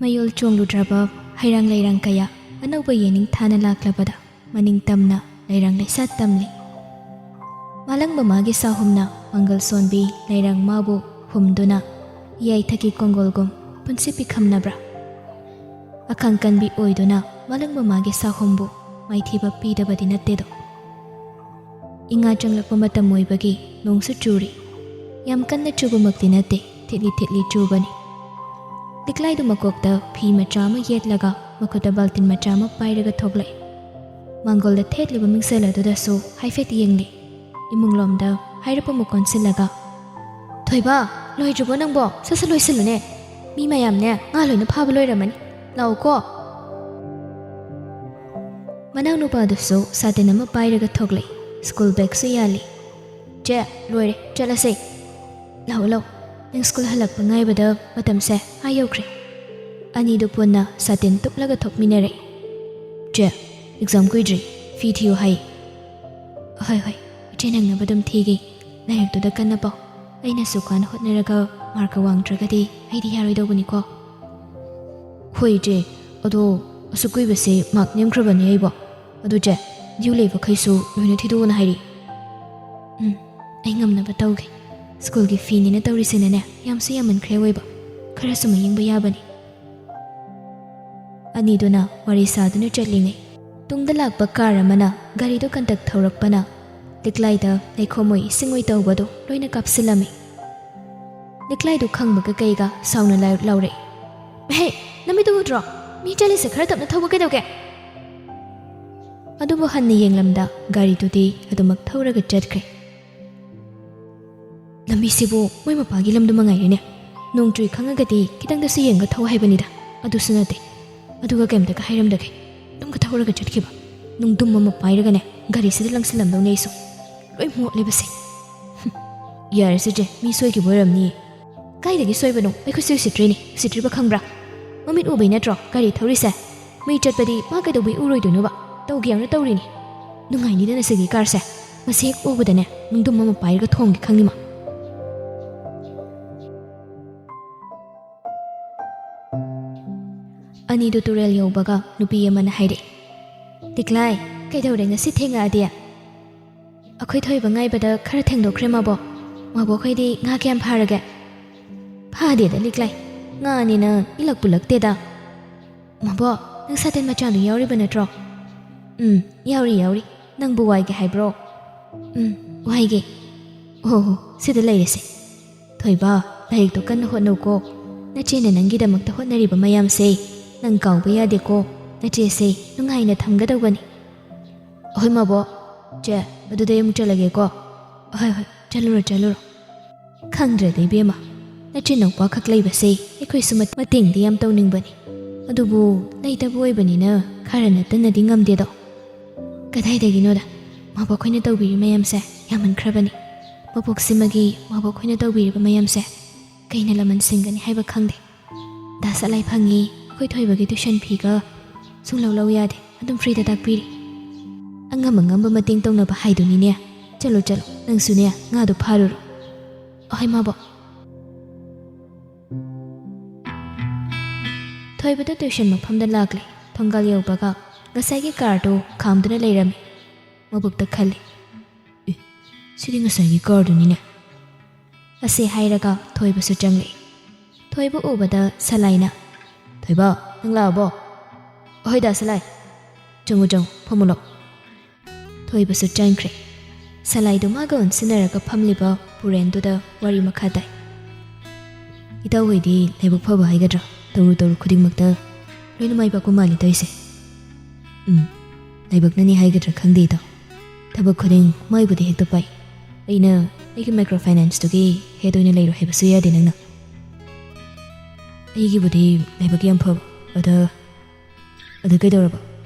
ꯃꯌꯣꯜ ꯆꯣꯡꯂꯨꯗ꯭ꯔꯕ ꯍꯩꯔꯥꯡ ꯂꯩꯔꯥꯡ ꯀꯌꯥ ꯑꯅꯧꯕ ꯌꯦꯅꯤꯡ ꯊꯥꯅ ꯂꯥꯛꯂꯕꯗ ꯃꯅꯤꯡ ꯇꯝꯅ ꯂꯩꯔꯥꯡ ꯂꯩꯁꯥꯠ ꯇꯝꯂꯤ. ꯃꯥꯂꯪꯕ ꯃꯥꯒꯤ ꯁꯥꯍꯨꯝꯅ ꯃꯪꯒꯜ ꯁꯣꯟꯕꯤ ꯂꯩꯔꯥꯡ ꯃꯥꯕꯨ ꯍꯨꯝꯗꯨꯅ ꯌꯥꯏꯊꯛꯀꯤ ꯀꯣꯡꯒꯣꯜꯒꯨꯝ ꯄꯨꯟꯁꯤ ꯄꯤꯈꯝꯅꯕ꯭ꯔꯥ? ꯑꯈꯪ ꯀꯟꯕꯤ ꯑꯣꯏꯗꯨꯅ ꯃꯥꯂꯪꯕ ꯃꯥꯒꯤ ꯁꯥꯍꯨꯝꯕꯨ ꯃꯥꯏꯊꯤꯕ ꯄꯤꯗꯕꯗꯤ ꯅꯠꯇꯦꯗꯣ. ꯏꯉꯥ ꯆꯪꯂꯛꯄ ꯃꯇꯝ ꯑꯣꯏꯕꯒꯤ ꯅꯣꯡꯁꯨ ꯆꯨꯔꯤ. ꯌꯥꯝ ꯀꯟꯅ ꯆꯨꯕꯃꯛꯇꯤ ꯅꯠꯇꯦ, ꯊꯤꯠꯂꯤ ꯊꯤꯠꯂꯤ ꯆꯨꯕꯅꯤ. ꯂꯤꯛꯂꯥꯏꯗꯨ ꯃꯀꯣꯛꯇ ꯐꯤ ꯃꯆꯥ ꯑꯃ ꯌꯦꯠꯂꯒ ꯃꯈꯨꯠꯇ ꯕꯥꯜꯇꯤꯟ ꯃꯆꯥ ꯑꯃ ꯄꯥꯏꯔꯒ ꯊꯣꯛꯂꯛꯏ. ꯃꯥꯡꯒꯣꯜꯗ ꯊꯦꯠꯂꯤꯕ ꯃꯤꯡꯁꯦꯜ ꯑꯗꯨꯗꯁꯨ ꯍꯥꯏꯐꯦꯠ ꯌꯦꯡꯂꯤ. ꯏꯃꯨꯡꯂꯣꯝꯗ ꯍꯥꯏꯔꯞꯄ ꯑꯃꯨꯛ ꯀꯣꯟꯁꯤꯜꯂꯒ, "ꯊꯣꯏꯕ, ꯂꯣꯏꯗ꯭ꯔꯤꯕꯣ ꯅꯪꯕꯣ? ꯁꯠ ꯂꯣꯏꯁꯤꯜꯂꯨꯅꯦ. ꯃꯤ ꯃꯌꯥꯝꯅꯦ ꯉꯥ ꯂꯣꯏꯅ ꯐꯥꯕ ꯂꯣꯏꯔꯝꯃꯅꯤ. ꯂꯥꯛꯎꯀꯣ." ꯃꯅꯥꯎ ꯅꯨꯄꯥꯗꯨꯁꯨ ꯁꯥꯇꯤꯟ ꯑꯃ ꯄꯥꯏꯔꯒ ꯊꯣꯛꯂꯛꯏ. ꯁ꯭ꯀꯨꯜ ꯕꯦꯒꯁꯨ ꯌꯥꯜꯂꯤ. "ꯆꯦ, ꯂꯣꯏꯔꯦ, ꯆꯠꯂꯁꯦ." "ꯂꯥꯛꯎ ꯂꯥꯛꯎ, ꯅꯪ ꯁ꯭ꯀꯨꯜ ꯍꯜꯂꯛꯄ ꯉꯥꯏꯕꯗ ꯃꯇꯝꯁꯦ ꯌꯧꯈ꯭ꯔꯦ." ꯑꯅꯤꯗꯨ ꯄꯨꯟꯅ ꯁꯥꯇꯤꯟ ꯇꯨꯞꯂꯒ ꯊꯣꯛꯃꯤꯟꯅꯔꯛꯏ. "ꯆꯦ, ꯑꯦꯛꯖꯥꯝ ꯀꯨꯏꯗ꯭ꯔꯤ, ꯐꯤ ꯊꯤꯌꯨ ꯍꯥꯏ." "ꯍꯣꯏ ꯍꯣꯏ, ꯏꯆꯦ ꯅꯪꯅꯕ ꯑꯗꯨꯝ ꯊꯤꯒꯦ. ꯂꯥꯏꯔꯤꯛꯇꯨꯗ ꯀꯟꯅ ꯄꯥꯎ. ꯑꯩꯅꯁꯨ ꯀꯥꯟꯅ ꯍꯣꯠꯅꯔꯒ ꯃꯥꯔꯛꯀ ꯋꯥꯡꯗ꯭ꯔꯒꯗꯤ ꯑꯩꯗꯤ ꯌꯥꯔꯣꯏꯗꯧꯕꯅꯤꯀꯣ." "ꯍꯣꯏ ꯏꯆꯦ, ꯑꯗꯣ ꯑꯁꯨꯛ ꯀꯨꯏꯕꯁꯦ ꯃꯥꯔꯛ ꯅꯦꯝꯈ꯭ꯔꯕꯅꯦ ꯑꯩꯕꯣ. ꯑꯗꯨ ꯆꯦ, ꯗ꯭ꯌꯨ ꯂꯩꯕꯈꯩꯁꯨ ꯂꯣꯏꯅ ꯊꯤꯗꯣꯛꯑꯣꯅ ꯍꯥꯏꯔꯤ." "ꯑꯩ ꯉꯝꯅꯕ ꯇꯧꯒꯦ. ꯁ꯭ꯀꯨꯜꯒꯤ ꯐꯤꯅꯤꯅ ꯇꯧꯔꯤꯁꯤꯅꯅꯦ ꯌꯥꯝꯁꯨ ꯌꯥꯝꯃꯟꯈ꯭ꯔꯦ ꯑꯣꯏꯕ. ꯈꯔꯁꯨ ꯃꯌꯦꯡꯕ ꯌꯥꯕꯅꯤ." ꯑꯅꯤꯗꯨꯅ ꯋꯥꯔꯤ ꯁꯥꯗꯨꯅ ꯆꯠꯂꯤꯉꯩ ꯇꯨꯡꯗ ꯂꯥꯛꯄ ꯀꯥꯔ ꯑꯃꯅ ꯒꯥꯔꯤꯗꯨ ꯀꯟꯇꯛ ꯊꯧꯔꯛꯄꯅ ꯂꯤꯛꯂꯥꯏꯗ ꯂꯩꯈꯣꯝꯑꯣꯏ ꯏꯁꯤꯡꯑꯣꯏ ꯇꯧꯕꯗꯨ ꯂꯣꯏꯅ ꯀꯥꯞꯁꯤꯜꯂꯝꯃꯤ. ꯂꯤꯛꯂꯥꯏꯗꯨ ꯈꯪꯕꯒ ꯀꯩꯒ ꯁꯥꯎꯅ ꯂꯥꯎꯔꯛꯏ. "ꯍꯦ, ꯂꯝꯕꯤꯗꯨ ꯎꯗ꯭ꯔꯣ? ꯃꯤ ꯆꯠꯂꯤꯁꯦ ꯈꯔ ꯇꯞꯅ ꯊꯧꯕ ꯀꯩꯗꯧꯒꯦ?" ꯑꯗꯨꯕꯨ ꯍꯟꯅ ꯌꯦꯡꯂꯝꯗ ꯒꯥꯔꯤꯗꯨꯗꯤ ꯑꯗꯨꯃꯛ ꯊꯧꯔꯒ ꯆꯠꯈ꯭ꯔꯦ. "ꯂꯝꯕꯤꯁꯤꯕꯨ ꯃꯣꯏ ꯃꯄꯥꯒꯤ ꯂꯝꯗꯨ ꯃꯉꯥꯏꯔꯦꯅꯦ. ꯅꯣꯡ ꯆꯨꯏ ꯈꯪꯉꯒꯗꯤ ꯈꯤꯇꯪꯗꯁꯨ ꯌꯦꯡꯒ ꯊꯧ ꯍꯥꯏꯕꯅꯤꯗ. ꯑꯗꯨꯁꯨ ꯅꯠꯇꯦ. ꯑꯗꯨꯒ ꯀꯩꯝꯇꯒ ꯍꯥꯏꯔꯝꯗꯒꯦ ꯑꯗꯨꯝꯒ ꯊꯧꯔꯒ ꯆꯠꯈꯤꯕ. ꯅꯨꯡꯗꯨꯝ ꯑꯃ ꯄꯥꯏꯔꯒꯅꯦ ꯒꯥꯔꯤꯁꯤꯗ ꯂꯪꯁꯤꯜꯂꯝꯗꯧꯅꯦ ꯑꯩꯁꯨ. ꯂꯣꯏ ꯃꯣꯠꯂꯤꯕꯁꯦ." "ꯌꯥꯔꯦꯁꯦ ꯆꯦ, ꯃꯤ ꯁꯣꯏꯈꯤꯕ ꯑꯣꯏꯔꯝꯅꯤꯌꯦ." "ꯀꯥꯏꯗꯒꯤ ꯁꯣꯏꯕꯅꯣ? ꯑꯩꯈꯣꯏꯁꯨ ꯎꯁꯤꯠꯇ꯭ꯔꯤꯕ ꯈꯪꯕ꯭ꯔꯥ? ꯃꯃꯤꯠ ꯎꯕꯩ ꯅꯠꯇ꯭ꯔꯣ ꯒꯥꯔꯤ ꯊꯧꯔꯤꯁꯦ? ꯃꯩ ꯆꯠꯄꯗꯤ ꯃꯥ ꯀꯩꯗꯧꯕꯩ ꯎꯔꯣꯏꯗꯣꯏꯅꯣꯕ? ꯇꯧꯒꯦ ꯇꯧꯔꯤꯅꯤ. ꯅꯨꯡꯉꯥꯏꯅꯤꯗꯅ ꯁꯤꯒꯤ ꯀꯥꯔꯁꯦ. ꯃꯁꯤ ꯍꯦꯛ ꯎꯕꯗꯅꯦ ꯅꯨꯡꯗꯨꯝ ꯑꯃ ꯄꯥꯏꯔꯒ ꯊꯣꯡꯒꯦ ꯈꯪꯅꯤꯃ." ꯑꯅꯤꯗꯨ ꯇꯨꯔꯦꯜ ꯌꯧꯕꯒ ꯅꯨꯄꯤ ꯑꯃꯅ ꯍꯥꯏꯔꯛꯏ. "ꯂꯤꯛꯂꯥꯏ, ꯀꯩꯗꯧꯔꯦ ꯉꯁꯤ ꯊꯦꯡꯉꯛꯑꯗꯤ?" "ꯑꯩꯈꯣꯏ ꯊꯣꯏꯕ ꯉꯥꯏꯕꯗ ꯈꯔ ꯊꯦꯡꯗꯣꯛꯈ꯭ꯔꯦ ꯃꯥꯕꯣ. ꯃꯥꯕꯣꯈꯩꯗꯤ ꯉꯥ ꯀꯌꯥꯝ ꯐꯥꯔꯒꯦ?" "ꯐꯥꯗꯦꯗ ꯂꯤꯛꯂꯥꯏ. ꯉꯥꯅꯤꯅ ꯏꯂꯛꯄꯨ ꯂꯛꯇꯦꯗ." "ꯃꯥꯕꯣ, ꯅꯪ ꯁꯥꯇꯤꯟ ꯃꯆꯥꯗꯨ ꯌꯥꯎꯔꯤꯕ ꯅꯠꯇ꯭ꯔꯣ?" ꯌꯥꯎꯔꯤ. ꯅꯪꯕꯨ ꯋꯥꯏꯒꯦ ꯍꯥꯏꯕ꯭ꯔꯣ?" "ꯋꯥꯏꯒꯦ." "ꯑꯣ, ꯁꯤꯗ ꯂꯩꯔꯁꯦ. ꯊꯣꯏꯕ, ꯂꯥꯏꯔꯤꯛꯇꯣ ꯀꯟꯅ ꯍꯣꯠꯅꯧꯀꯣ. ꯅꯆꯦꯅ ꯅꯪꯒꯤꯗꯃꯛꯇ ꯍꯣꯠꯅꯔꯤꯕ ꯃꯌꯥꯝꯁꯦ ꯅꯪ ꯀꯥꯎꯕ ꯌꯥꯗꯦꯀꯣ. ꯅꯆꯦꯁꯦ ꯅꯨꯡꯉꯥꯏꯅ ꯊꯝꯒꯗꯧꯕꯅꯤ." "ꯍꯣꯏ ꯃꯥꯕꯣ. ꯆꯦ, ꯑꯗꯨꯗꯤ ꯑꯃꯨꯛ ꯆꯠꯂꯒꯦꯀꯣ." "ꯍꯣꯏ ꯍꯣꯏ, ꯆꯠꯂꯨꯔꯣ." "ꯈꯪꯗ꯭ꯔꯦꯗ ꯏꯕꯦꯝꯃ, ꯅꯆꯦ ꯅꯧꯄꯥꯈꯛ ꯂꯩꯕꯁꯦ ꯑꯩꯈꯣꯏꯁꯨ ꯃꯇꯦꯡꯗꯤ ꯌꯥꯝ ꯇꯧꯅꯤꯡꯕꯅꯤ. ꯑꯗꯨꯕꯨ ꯂꯩꯇꯕ ꯑꯣꯏꯕꯅꯤꯅ ꯈꯔ ꯅꯠꯇꯅꯗꯤ ꯉꯝꯗꯦꯗꯣ." "ꯀꯗꯥꯏꯗꯒꯤꯅꯣꯗ, ꯃꯥꯕꯣꯛꯈꯣꯏꯅ ꯇꯧꯕꯤꯔꯤ ꯃꯌꯥꯝꯁꯦ ꯌꯥꯝꯃꯟꯈ꯭ꯔꯕꯅꯤ. ꯃꯄꯣꯛꯁꯤꯃꯒꯤ ꯃꯥꯕꯣꯛꯈꯣꯏꯅ ꯇꯧꯕꯤꯔꯤꯕ ꯃꯌꯥꯝꯁꯦ ꯀꯩꯅ ꯂꯃꯟꯁꯤꯡꯒꯅꯤ ꯍꯥꯏꯕ ꯈꯪꯗꯦ. ꯗꯥꯁꯂꯥꯏ ꯐꯪꯉꯤ, ꯑꯩꯈꯣꯏ ꯊꯣꯏꯕꯒꯤ ꯇꯨꯏꯁꯟ ꯐꯤꯒ ꯁꯨꯡꯂꯧ ꯌꯥꯗꯦ. ꯑꯗꯨꯝ ꯐ꯭ꯔꯤꯗ ꯇꯥꯛꯄꯤꯔꯤ. ꯑꯉꯝꯕ ꯃꯇꯦꯡ ꯇꯧꯅꯕ ꯍꯥꯏꯗꯨꯅꯤꯅꯦ. ꯆꯠꯂꯣ, ꯅꯪꯁꯨꯅꯦ ꯉꯥꯗꯣ ꯐꯥꯔꯨꯔꯣ." "ꯑꯍꯣꯏ ꯃꯥꯕꯣ." ꯊꯣꯏꯕꯗ ꯇ꯭ꯌꯨꯁꯟ ꯃꯐꯝꯗ ꯂꯥꯛꯂꯦ. ꯊꯣꯡꯒꯥꯜ ꯌꯧꯕꯒ ꯉꯁꯥꯏꯒꯤ ꯀꯥꯔꯗꯨ ꯈꯥꯝꯗꯨꯅ ꯂꯩꯔꯝꯃꯤ. ꯃꯕꯨꯛꯇ ꯈꯜꯂꯤ. "ꯁꯤꯗꯤ ꯉꯁꯥꯏꯒꯤ ꯀꯥꯔꯗꯨꯅꯤꯅꯦ." ꯑꯁꯤ ꯍꯥꯏꯔꯒ ꯊꯣꯏꯕꯁꯨ ꯆꯪꯂꯛꯏ. ꯊꯣꯏꯕ ꯎꯕꯗ ꯁꯂꯥꯏꯅ, "ꯊꯣꯏꯕ, ꯅꯪ ꯂꯥꯛꯑꯕꯣ?" "ꯑꯍꯣꯏ ꯗꯥꯁꯂꯥꯏ." ꯆꯪꯉꯨ, ꯐꯝꯃꯨꯂꯣ." ꯊꯣꯏꯕꯁꯨ ꯆꯪꯈ꯭ꯔꯦ. ꯁꯂꯥꯏꯗꯨ ꯃꯥꯒ ꯑꯣꯟꯁꯤꯟꯅꯔꯒ ꯐꯝꯂꯤꯕ ꯄꯨꯔꯦꯟꯗꯨꯗ ꯋꯥꯔꯤ ꯃꯈꯥ ꯇꯥꯏ. "ꯏꯇꯥꯎꯍꯣꯏꯗꯤ ꯂꯥꯏꯕꯛ ꯐꯕ ꯍꯥꯏꯒꯗ꯭ꯔꯥ, ꯇꯧꯔꯨ ꯈꯨꯗꯤꯡꯃꯛꯇ ꯂꯣꯏꯅ ꯃꯥꯏ ꯄꯥꯛꯄ ꯃꯥꯜꯂꯤ ꯇꯧꯏꯁꯦ." "ꯂꯥꯏꯕꯛꯅꯅꯤ ꯍꯥꯏꯒꯗ꯭ꯔꯥ ꯈꯪꯗꯦ ꯏꯇꯥꯎ. ꯊꯕꯛ ꯈꯨꯗꯤꯡ ꯃꯥꯏꯕꯨꯗꯤ ꯍꯦꯛꯇ ꯄꯥꯏ. ꯑꯩꯅ ꯑꯩꯒꯤ ꯃꯥꯏꯀ꯭ꯔꯣ ꯐꯥꯏꯅꯥꯟꯁꯇꯨꯒꯤ ꯍꯦꯗ ꯑꯣꯏꯅ ꯂꯩꯔꯣ ꯍꯥꯏꯕꯁꯨ ꯌꯥꯗꯦ ꯅꯪꯅ." "ꯑꯩꯒꯤꯕꯨꯗꯤ ꯂꯥꯏꯕꯛ ꯌꯥꯝ ꯐꯕ. ꯑꯗ ꯀꯩꯗꯧꯔꯕ?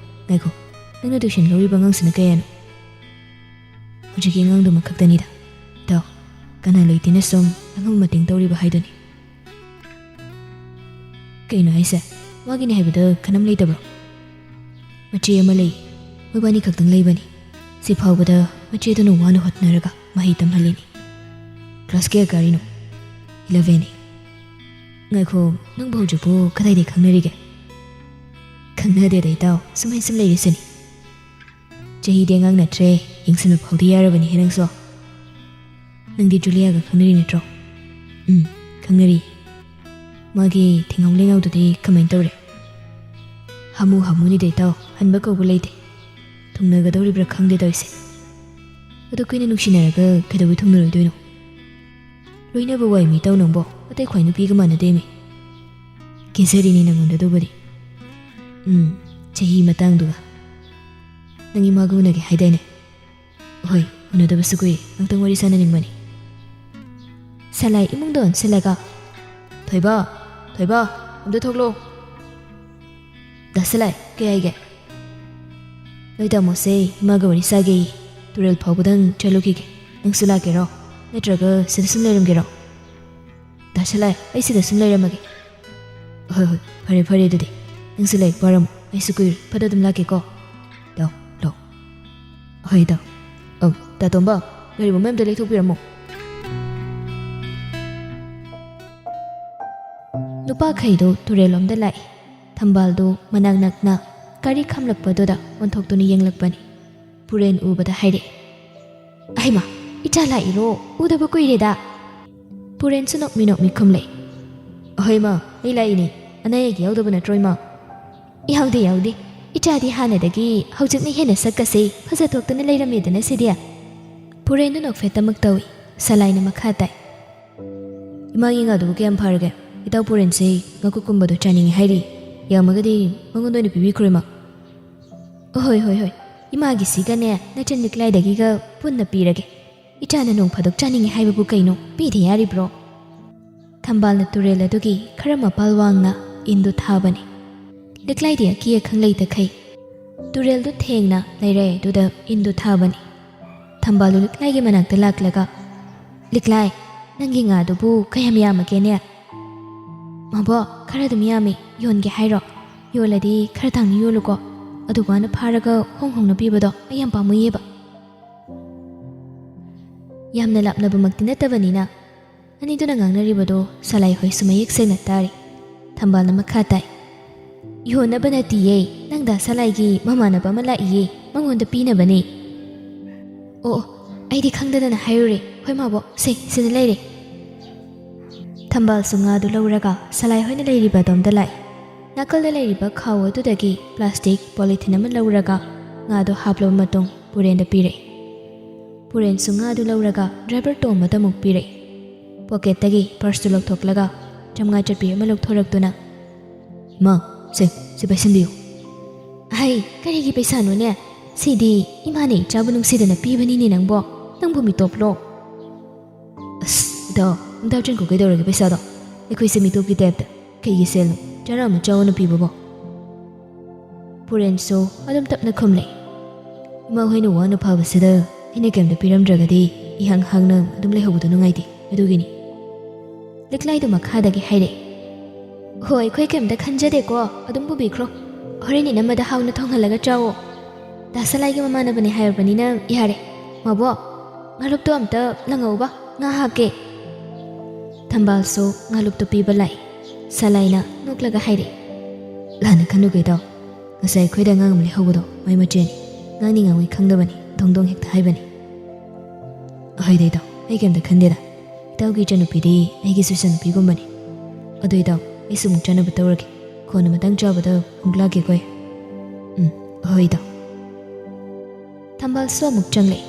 ꯉꯥꯏꯈꯣ, ꯅꯪꯅ ꯇ꯭ꯌꯨꯁꯟ ꯂꯧꯔꯤꯕ ꯑꯉꯥꯡꯁꯤꯅ ꯀꯌꯥꯅꯣ?" "ꯍꯧꯖꯤꯛꯀꯤ ꯑꯉꯥꯡꯗꯨꯃ ꯈꯛꯇꯅꯤꯗ ꯏꯇꯥꯎ. ꯀꯅꯥ ꯂꯩꯇꯦꯅ ꯁꯨꯝ ꯑꯉꯝꯕ ꯃꯇꯦꯡ ꯇꯧꯔꯤꯕ ꯍꯥꯏꯗꯨꯅꯤ." "ꯀꯩꯅꯣ ꯍꯥꯏꯁꯦ? ꯃꯥꯒꯤꯅꯦ ꯍꯥꯏꯕꯗ ꯀꯅꯥꯝ ꯂꯩꯇꯕ꯭ꯔꯣ?" "ꯃꯆꯦ ꯑꯃ ꯂꯩ. ꯃꯣꯏꯕꯥꯅꯤ ꯈꯛꯇꯪ ꯂꯩꯕꯅꯤ. ꯁꯤ ꯐꯥꯎꯕꯗ ꯃꯆꯦꯗꯨꯅ ꯋꯥꯅ ꯍꯣꯠꯅꯔꯒ ꯃꯍꯩ ꯇꯝꯍꯜꯂꯤꯅꯤ." "ꯀ꯭ꯂꯥꯁ ꯀꯌꯥ ꯀꯥꯔꯤꯅꯣ?" "11ꯅꯤ." ꯉꯥꯏꯈꯣ ꯅꯪꯕꯨ ꯍꯧꯖꯤꯛꯄꯨ ꯀꯗꯥꯏꯗ ꯈꯪꯅꯔꯤꯒꯦ ꯈꯪꯅꯗꯦꯗ ꯏꯇꯥꯎ ꯁꯨꯃꯥꯏ ꯁꯨꯝ ꯂꯩꯔꯤꯁꯤꯅꯤ ꯆꯍꯤꯗꯤ ꯑꯉꯥꯡ ꯅꯠꯇ꯭ꯔꯦ ꯌꯦꯡꯁꯤꯟꯕ ꯐꯥꯎꯗꯤ ꯌꯥꯔꯕꯅꯤ ꯍꯦ ꯅꯪꯁꯨ ꯅꯪꯗꯤ ꯖꯨꯂꯤꯌꯥꯒ ꯈꯪꯅꯔꯤ ꯅꯠꯇ꯭ꯔꯣ ꯈꯪꯅꯔꯤ ꯃꯥꯒꯤ ꯊꯤꯉꯥꯎ ꯂꯩꯉꯥꯎꯗꯨꯗꯤ ꯀꯃꯥꯏꯅ ꯇꯧꯔꯦ ꯍꯥꯃꯨꯅꯤꯗ ꯏꯇꯥꯎ ꯍꯟꯕ ꯀꯧꯕ ꯂꯩꯇꯦ ꯊꯨꯡꯅꯒꯗꯧꯔꯤꯕ꯭ꯔꯥ ꯈꯪꯗꯦ ꯇꯧꯔꯤꯁꯦ ꯑꯗꯨ ꯀꯨꯏꯅ ꯅꯨꯡꯁꯤꯅꯔꯒ ꯀꯩꯗꯧꯕꯩ ꯊꯨꯡꯅꯔꯣꯏꯗꯣꯏꯅꯣ ꯂꯣꯏꯅꯕ ꯋꯥꯏ ꯃꯤ ꯇꯧ ꯅꯪꯕꯣ ꯑꯇꯩ ꯈ꯭ꯋꯥꯏ ꯅꯨꯄꯤꯒ ꯃꯥꯟꯅꯗꯦꯃꯤ ꯀꯦꯖꯔꯤꯅꯤ ꯅꯪꯉꯣꯟꯗ ꯑꯗꯨꯕꯨꯗꯤ ꯆꯍꯤ ꯃꯇꯥꯡꯗꯨꯒ ꯅꯪ ꯏꯃꯥꯒ ꯎꯅꯒꯦ ꯍꯥꯏꯗꯥꯏꯅꯦ ꯍꯣꯏ ꯎꯅꯗꯕꯁꯨ ꯀꯨꯏꯔꯦ ꯉꯥꯛꯇꯪ ꯋꯥꯔꯤ ꯁꯥꯟꯅꯅꯤꯡꯕꯅꯤ ꯁꯂꯥꯏ ꯏꯃꯨꯡꯗ ꯑꯣꯟꯁꯤꯜꯂꯒ ꯊꯣꯏꯕ ꯑꯝꯇ ꯊꯣꯛꯂꯣ ꯗꯥꯁꯂꯥꯏ ꯀꯩ ꯍꯥꯏꯒꯦ ꯅꯣꯏ ꯇꯥꯃꯣꯁꯦ ꯏꯃꯥꯒ ꯋꯥꯔꯤ ꯁꯥꯒꯦ ꯇꯨꯔꯦꯜ ꯐꯥꯎꯕꯗꯪ ꯆꯠꯂꯨꯈꯤꯒꯦ ꯅꯪꯁꯨ ꯂꯥꯛꯀꯦꯔꯣ ꯅꯠꯇ꯭ꯔꯒ ꯁꯤꯗ ꯁꯨꯝ ꯂꯩꯔꯝꯒꯦꯔꯣ ꯗꯥꯁꯂꯥꯏ ꯑꯩ ꯁꯤꯗ ꯁꯨꯝ ꯂꯩꯔꯝꯃꯒꯦ ꯍꯣꯏ ꯐꯔꯦ ꯑꯗꯨꯗꯤ ꯅꯪꯁꯨ ꯂꯥꯏꯔꯤꯛ ꯄꯥꯔꯝꯃꯣ ꯑꯩꯁꯨ ꯀꯨꯏꯔꯦ ꯐꯠ ꯑꯗꯨꯝ ꯂꯥꯛꯀꯦꯀꯣ ꯂꯥꯛꯑꯣ ꯍꯣꯏ ꯇꯥꯇꯣꯝꯕ ꯒꯥꯔꯤ ꯃꯃꯩ ꯑꯝꯇ ꯂꯩꯊꯣꯛꯄꯤꯔꯝꯃꯣ ꯅꯨꯄꯥꯈꯩꯗꯣ ꯇꯨꯔꯦꯜꯂꯣꯝꯗ ꯂꯥꯛꯏ ꯊꯝꯕꯥꯜꯗꯣ ꯃꯅꯥꯛ ꯅꯛꯅ ꯒꯥꯔꯤ ꯈꯥꯝꯂꯛꯄꯗꯨꯗ ꯑꯣꯟꯊꯣꯛꯇꯨꯅ ꯌꯦꯡꯂꯛꯄꯅꯤ ꯄꯨꯔꯦꯟ ꯎꯕꯗ ꯍꯥꯏꯔꯛꯑꯦ ꯑꯩꯃ ꯏꯆꯥ ꯂꯥꯛꯏꯔꯣ ꯎꯗꯕ ꯀꯨꯏꯔꯦꯗ ꯄꯨꯔꯦꯟꯁꯨ ꯅꯣꯛꯃꯤ ꯈꯨꯝꯂꯛꯏ ꯑꯍꯣꯏ ꯃꯥ ꯑꯩ ꯂꯥꯛꯏꯅꯤ ꯑꯅꯥ ꯑꯌꯦꯛ ꯌꯥꯎꯗꯕ ꯅꯠꯇ꯭ꯔꯣ ꯏꯃꯥ ꯌꯥꯎꯗꯦ ꯏꯆꯥꯗꯤ ꯍꯥꯟꯅꯗꯒꯤ ꯍꯧꯖꯤꯛꯅ ꯍꯦꯟꯅ ꯁꯛꯀꯁꯦ ꯐꯖꯊꯣꯛꯇꯨꯅ ꯂꯩꯔꯝꯃꯦꯗꯅ ꯁꯤꯗꯤ ꯄꯨꯔꯦꯟꯗꯨ ꯅꯣꯛꯐꯦꯠꯇꯃꯛ ꯇꯧꯏ ꯁꯂꯥꯏꯅ ꯃꯈꯥ ꯇꯥꯏ ꯏꯃꯥꯒꯤ ꯉꯥꯗꯨꯕꯨ ꯀꯌꯥꯝ ꯐꯔꯒꯦ ꯏꯇꯥꯎ ꯄꯨꯔꯦꯟꯁꯦ ꯉꯥꯀꯨꯞꯀꯨꯝꯕꯗꯣ ꯆꯥꯅꯤꯡꯉꯤ ꯍꯥꯏꯔꯤ ꯌꯥꯝꯃꯒꯗꯤ ꯃꯉꯣꯟꯗ ꯑꯣꯏꯅ ꯄꯤꯕꯤꯈ꯭ꯔꯣ ꯏꯃꯥ ꯍꯣꯏ ꯏꯃꯥꯒꯤꯁꯤꯒꯅꯦ ꯅꯆꯟ ꯂꯤꯛꯂꯥꯏꯗꯒꯤꯒ ꯄꯨꯟꯅ ꯄꯤꯔꯒꯦ ꯏꯆꯥꯅ ꯅꯣꯡ ꯐꯥꯗꯣꯛ ꯆꯥꯅꯤꯡꯉꯤ ꯍꯥꯏꯕꯕꯨ ꯀꯩꯅꯣ ꯄꯤꯗ ꯌꯥꯔꯤꯕ꯭ꯔꯣ ꯊꯝꯕꯥꯜꯅ ꯇꯨꯔꯦꯜ ꯑꯗꯨꯒꯤ ꯈꯔ ꯃꯄꯥꯜ ꯋꯥꯡꯅ ꯏꯟꯗꯨ ꯊꯥꯕꯅꯤ ꯂꯤꯛꯂꯥꯏꯗꯤ ꯑꯀꯤ ꯑꯈꯪ ꯂꯩꯇꯈꯩ ꯇꯨꯔꯦꯜꯗꯨ ꯊꯦꯡꯅ ꯂꯩꯔꯦ ꯑꯗꯨꯗ ꯏꯟꯗꯨ ꯊꯥꯕꯅꯤ ꯊꯝꯕꯥꯜꯗꯨ ꯂꯤꯛꯂꯥꯏꯒꯤ ꯃꯅꯥꯛꯇ ꯂꯥꯛꯂꯒ ꯂꯤꯛꯂꯥꯏ ꯅꯪꯒꯤ ꯉꯥꯗꯨꯕꯨ ꯀꯌꯥꯝ ꯌꯥꯝꯃꯒꯦꯅꯦ ꯃꯕꯣ ꯈꯔ ꯑꯗꯨꯝ ꯌꯥꯝꯃꯤ ꯌꯣꯟꯒꯦ ꯍꯥꯏꯔꯣ ꯌꯣꯜꯂꯗꯤ ꯈꯔ ꯇꯥꯡꯅ ꯌꯣꯜꯂꯨꯀꯣ ꯑꯗꯨꯃꯥꯏꯅ ꯐꯥꯔꯒ ꯍꯣꯡꯅ ꯄꯤꯕꯗꯣ ꯑꯩ ꯌꯥꯝ ꯄꯥꯝꯃꯨꯏꯌꯦꯕ ꯌꯥꯝꯅ ꯂꯥꯞꯅꯕꯃꯛꯇꯤ ꯅꯠꯇꯕꯅꯤꯅ ꯑꯅꯤꯗꯨꯅ ꯉꯥꯡꯅꯔꯤꯕꯗꯣ ꯁꯂꯥꯏ ꯍꯣꯏꯁꯨ ꯃꯌꯦꯛ ꯁꯦꯡꯅ ꯇꯥꯔꯤ ꯊꯝꯕꯥꯜꯅ ꯃꯈꯥ ꯇꯥꯏ ꯌꯣꯟꯅꯕ ꯅꯠꯇꯤꯌꯦ ꯅꯪꯗ ꯁꯂꯥꯏꯒꯤ ꯃꯃꯥꯟꯅꯕ ꯑꯃ ꯂꯥꯛꯏꯌꯦ ꯃꯉꯣꯟꯗ ꯄꯤꯅꯕꯅꯦ ꯑꯣ ꯑꯩꯗꯤ ꯈꯪꯗꯗꯅ ꯍꯥꯏꯔꯨꯔꯦ ꯍꯣꯏ ꯃꯥꯕꯣ ꯁꯤꯗ ꯂꯩꯔꯦ ꯊꯝꯕꯥꯜꯁꯨ ꯉꯥꯗꯨ ꯂꯧꯔꯒ ꯁꯂꯥꯏ ꯍꯣꯏꯅ ꯂꯩꯔꯤꯕ ꯑꯗꯣꯝꯗ ꯂꯥꯛꯏ ꯅꯥꯀꯜꯗ ꯂꯩꯔꯤꯕ ꯈꯥꯎ ꯑꯗꯨꯗꯒꯤ ꯄ꯭ꯂꯥꯁꯇꯤꯛ ꯄꯣꯂꯤꯊꯤꯟ ꯑꯃ ꯂꯧꯔꯒ ꯉꯥꯗꯨ ꯍꯥꯞꯂꯕ ꯃꯇꯨꯡ ꯄꯨꯔꯦꯟꯗ ꯄꯤꯔꯛꯏ ꯄꯨꯔꯦꯟꯁꯨ ꯉꯥꯗꯨ ꯂꯧꯔꯒ ꯗ꯭ꯔꯥꯏꯚꯔ ꯇꯣꯝꯕꯗ ꯑꯃꯨꯛ ꯄꯤꯔꯛꯏ ꯄꯣꯀꯦꯠꯇꯒꯤ ꯄꯔꯁꯇꯨ ꯂꯧꯊꯣꯛꯂꯒ 500 ꯆꯠꯄꯤ ꯑꯃ ꯂꯧꯊꯣꯔꯛꯇꯨꯅ ꯃꯥ ꯁꯤ ꯄꯩꯁꯟꯕꯤꯌꯨ ꯍꯩ ꯀꯔꯤꯒꯤ ꯄꯩꯁꯥꯅꯣꯅꯦ ꯁꯤꯗꯤ ꯏꯃꯥꯅ ꯏꯆꯥꯕꯨ ꯅꯨꯡꯁꯤꯗꯅ ꯄꯤꯕꯅꯤꯅꯦ ꯅꯪꯕꯨ ꯃꯤꯇꯣꯞꯂꯣ ꯏꯇꯥꯎ ꯆꯤꯟꯀꯨ ꯀꯩꯗꯧꯔꯒꯦ ꯄꯩꯁꯥꯗꯣ ꯑꯩꯈꯣꯏꯁꯦ ꯃꯤꯇꯣꯞꯀꯤ ꯇꯥꯏꯞꯇ ꯀꯩꯒꯤ ꯁꯦꯜꯅꯣ ꯆꯔꯥ ꯑꯃ ꯆꯥꯎꯅ ꯄꯤꯕꯕꯣ ꯄꯨꯔꯦꯟꯁꯨ ꯑꯗꯨꯝ ꯇꯞꯅ ꯈꯨꯝꯂꯛꯏ ꯏꯃꯥ ꯍꯣꯏꯅ ꯋꯥꯅ ꯐꯥꯕꯁꯤꯗ ꯑꯩꯅ ꯀꯩꯝꯇ ꯄꯤꯔꯝꯗ꯭ꯔꯒꯗꯤ ꯏꯍꯥꯡ ꯍꯥꯡꯅ ꯑꯗꯨꯝ ꯂꯩꯍꯧꯕꯗꯣ ꯅꯨꯡꯉꯥꯏꯇꯦ ꯑꯗꯨꯒꯤꯅꯤ ꯂꯤꯛꯂꯥꯏꯗꯨ ꯃꯈꯥꯗꯒꯤ ꯍꯥꯏꯔꯛꯏ ꯍꯣꯏ ꯑꯩꯈꯣꯏ ꯀꯩꯝꯇ ꯈꯟꯖꯗꯦꯀꯣ ꯑꯗꯨꯝ ꯄꯨꯕꯤꯈ꯭ꯔꯣ ꯍꯣꯔꯦꯟ ꯏꯅꯝꯃꯗ ꯍꯥꯎꯅ ꯊꯣꯡꯍꯜꯂꯒ ꯆꯥꯋꯣ ꯗꯥꯁꯂꯥꯏꯒꯤ ꯃꯃꯥꯟꯅꯕꯅꯦ ꯍꯥꯏꯔꯕꯅꯤꯅ ꯌꯥꯔꯦ ꯃꯕꯣ ꯉꯥꯂꯨꯞꯇꯣ ꯑꯝꯇ ꯂꯪꯉꯧꯕ ꯉꯥ ꯍꯥꯞꯀꯦ ꯊꯝꯕꯥꯜꯁꯨ ꯉꯥꯂꯨꯞꯇꯨ ꯄꯤꯕ ꯂꯥꯛꯏ ꯁꯂꯥꯏꯅ ꯅꯣꯛꯂꯒ ꯍꯥꯏꯔꯛꯏ ꯂꯥꯟꯅ ꯈꯟꯅꯨꯀꯣ ꯏꯇꯥꯎ ꯉꯁꯥꯏ ꯑꯩꯈꯣꯏꯗ ꯑꯉꯥꯡ ꯑꯃ ꯂꯩꯍꯧꯕꯗꯣ ꯃꯥꯏ ꯃꯆꯦꯅꯤ ꯉꯥꯡꯉꯣꯏ ꯈꯪꯗꯕꯅꯤ ꯗꯣꯡ ꯍꯦꯛꯇ ꯍꯥꯏꯕꯅꯤ ꯑꯍꯣꯏꯗ ꯏꯇꯥꯎ ꯑꯩ ꯀꯩꯝꯇ ꯈꯟꯗꯦꯗ ꯏꯇꯥꯎꯒꯤ ꯏꯆꯟꯅꯨꯄꯤꯗꯤ ꯑꯩꯒꯤꯁꯨ ꯏꯆꯟꯅꯨꯄꯤꯒꯨꯝꯕꯅꯤ ꯑꯗꯨ ꯏꯇꯥꯎ ꯑꯩꯁꯨ ꯑꯃꯨꯛ ꯆꯥꯅꯕ ꯇꯧꯔꯒꯦ ꯀꯣꯟꯅ ꯃꯇꯥꯡ ꯆꯥꯕꯗ ꯑꯃꯨꯛ ꯂꯥꯛꯀꯦꯀꯣ ꯑꯍꯣꯏ ꯏꯇꯥꯎ ꯊꯝꯕꯥꯜꯁꯨ ꯑꯃꯨꯛ ꯆꯪꯂꯛꯏ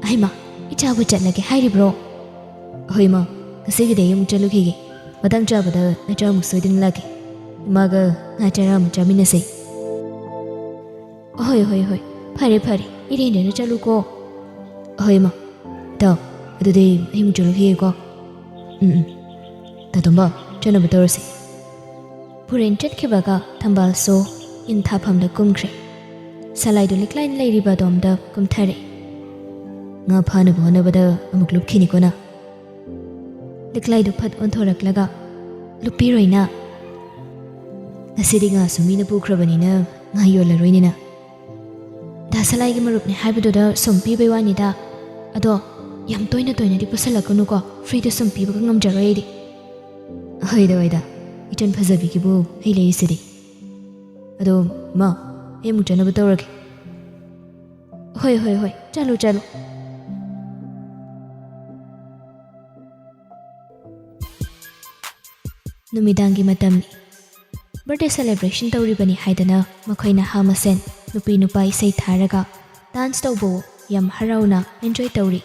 ꯑꯩꯃ ꯏꯆꯥꯕꯨ ꯆꯠꯂꯒꯦ ꯍꯥꯏꯔꯤꯕ꯭ꯔꯣ ꯑꯍꯣꯏ ꯃꯥ ꯉꯁꯤꯒꯤꯗꯤ ꯑꯩ ꯑꯃꯨꯛ ꯆꯠꯂꯨꯈꯤꯒꯦ ꯃꯇꯥꯡ ꯆꯥꯕꯗ ꯅꯆꯥ ꯑꯃꯨꯛ ꯁꯣꯏꯗꯅ ꯂꯥꯛꯀꯦ ꯏꯃꯥꯒ ꯉꯥ ꯆꯔꯥ ꯑꯃꯨꯛ ꯆꯥꯃꯤꯟꯅꯁꯦ ꯍꯣꯏ ꯐꯔꯦ ꯏꯔꯦꯟꯖꯅ ꯆꯠꯂꯨꯀꯣ ꯑꯍꯣꯏ ꯃꯥ ꯏꯇꯥꯎ ꯑꯗꯨꯗꯤ ꯑꯩ ꯑꯃꯨꯛ ꯆꯠꯂꯨꯈꯤꯒꯦꯀꯣ ꯇꯥꯇꯣꯝꯕ ꯆꯠꯅꯕ ꯇꯧꯔꯁꯤ ꯄꯨꯔꯦꯟ ꯆꯠꯈꯤꯕꯒ ꯊꯝꯕꯥꯜꯁꯨ ꯏꯟ ꯊꯥꯐꯝꯗ ꯀꯨꯝꯈ꯭ꯔꯦ ꯁꯂꯥꯏꯗꯨ ꯂꯤꯛꯂꯥꯏꯅ ꯂꯩꯔꯤꯕ ꯑꯗꯣꯝꯗ ꯀꯨꯝꯊꯔꯦ ꯉꯥ ꯐꯥꯅꯕ ꯍꯣꯠꯅꯕꯗ ꯑꯃꯨꯛ ꯂꯨꯞꯈꯤꯅꯤꯀꯣꯅ ꯂꯤꯛꯂꯥꯏꯗꯨ ꯐꯠ ꯑꯣꯟꯊꯣꯔꯛꯂꯒ ꯂꯨꯞꯄꯤꯔꯣꯏꯅ ꯉꯁꯤꯗꯤ ꯉꯥꯁꯨ ꯃꯤꯅ ꯄꯨꯈ꯭ꯔꯕꯅꯤꯅ ꯉꯥ ꯌꯣꯜꯂꯔꯣꯏꯅꯤꯅ ꯗꯥꯁꯂꯥꯏꯒꯤ ꯃꯔꯨꯞꯅꯦ ꯍꯥꯏꯕꯗꯨꯗ ꯁꯨꯝ ꯄꯤꯕꯩ ꯋꯥꯅꯤꯗ ꯑꯗꯣ ꯌꯥꯝ ꯇꯣꯏꯅꯗꯤ ꯄꯨꯁꯜꯂꯛꯀꯅꯨꯀꯣ ꯐ꯭ꯔꯤꯗ ꯁꯨꯝ ꯄꯤꯕꯒ ꯉꯝꯖꯔꯣꯏ ꯑꯩꯗꯤ ꯍꯣꯏꯗ ꯏꯆꯟ ꯐꯖꯕꯤꯒꯤꯕꯨ ꯑꯩ ꯂꯩꯔꯤꯁꯤꯗꯤ ꯑꯗꯣ ꯃꯥ ꯑꯩ ꯑꯃꯨꯛ ꯆꯠꯅꯕ ꯇꯧꯔꯒꯦ ꯍꯣꯏ ꯆꯠꯂꯣ ꯅꯨꯃꯤꯗꯥꯡꯒꯤ ꯃꯇꯝꯅꯤ ꯕꯔꯊꯗꯦ ꯁꯦꯂꯦꯕ꯭ꯔꯦꯁꯟ ꯇꯧꯔꯤꯕꯅꯤ ꯍꯥꯏꯗꯅ ꯃꯈꯣꯏꯅ ꯍꯥꯃꯁꯦꯟ ꯅꯨꯄꯤ ꯅꯨꯄꯥ ꯏꯁꯩ ꯊꯥꯔꯒ ꯗꯥꯟꯁ ꯇꯧꯕ ꯌꯥꯝ ꯍꯔꯥꯎꯅ ꯑꯦꯟꯖꯣꯏ ꯇꯧꯔꯤ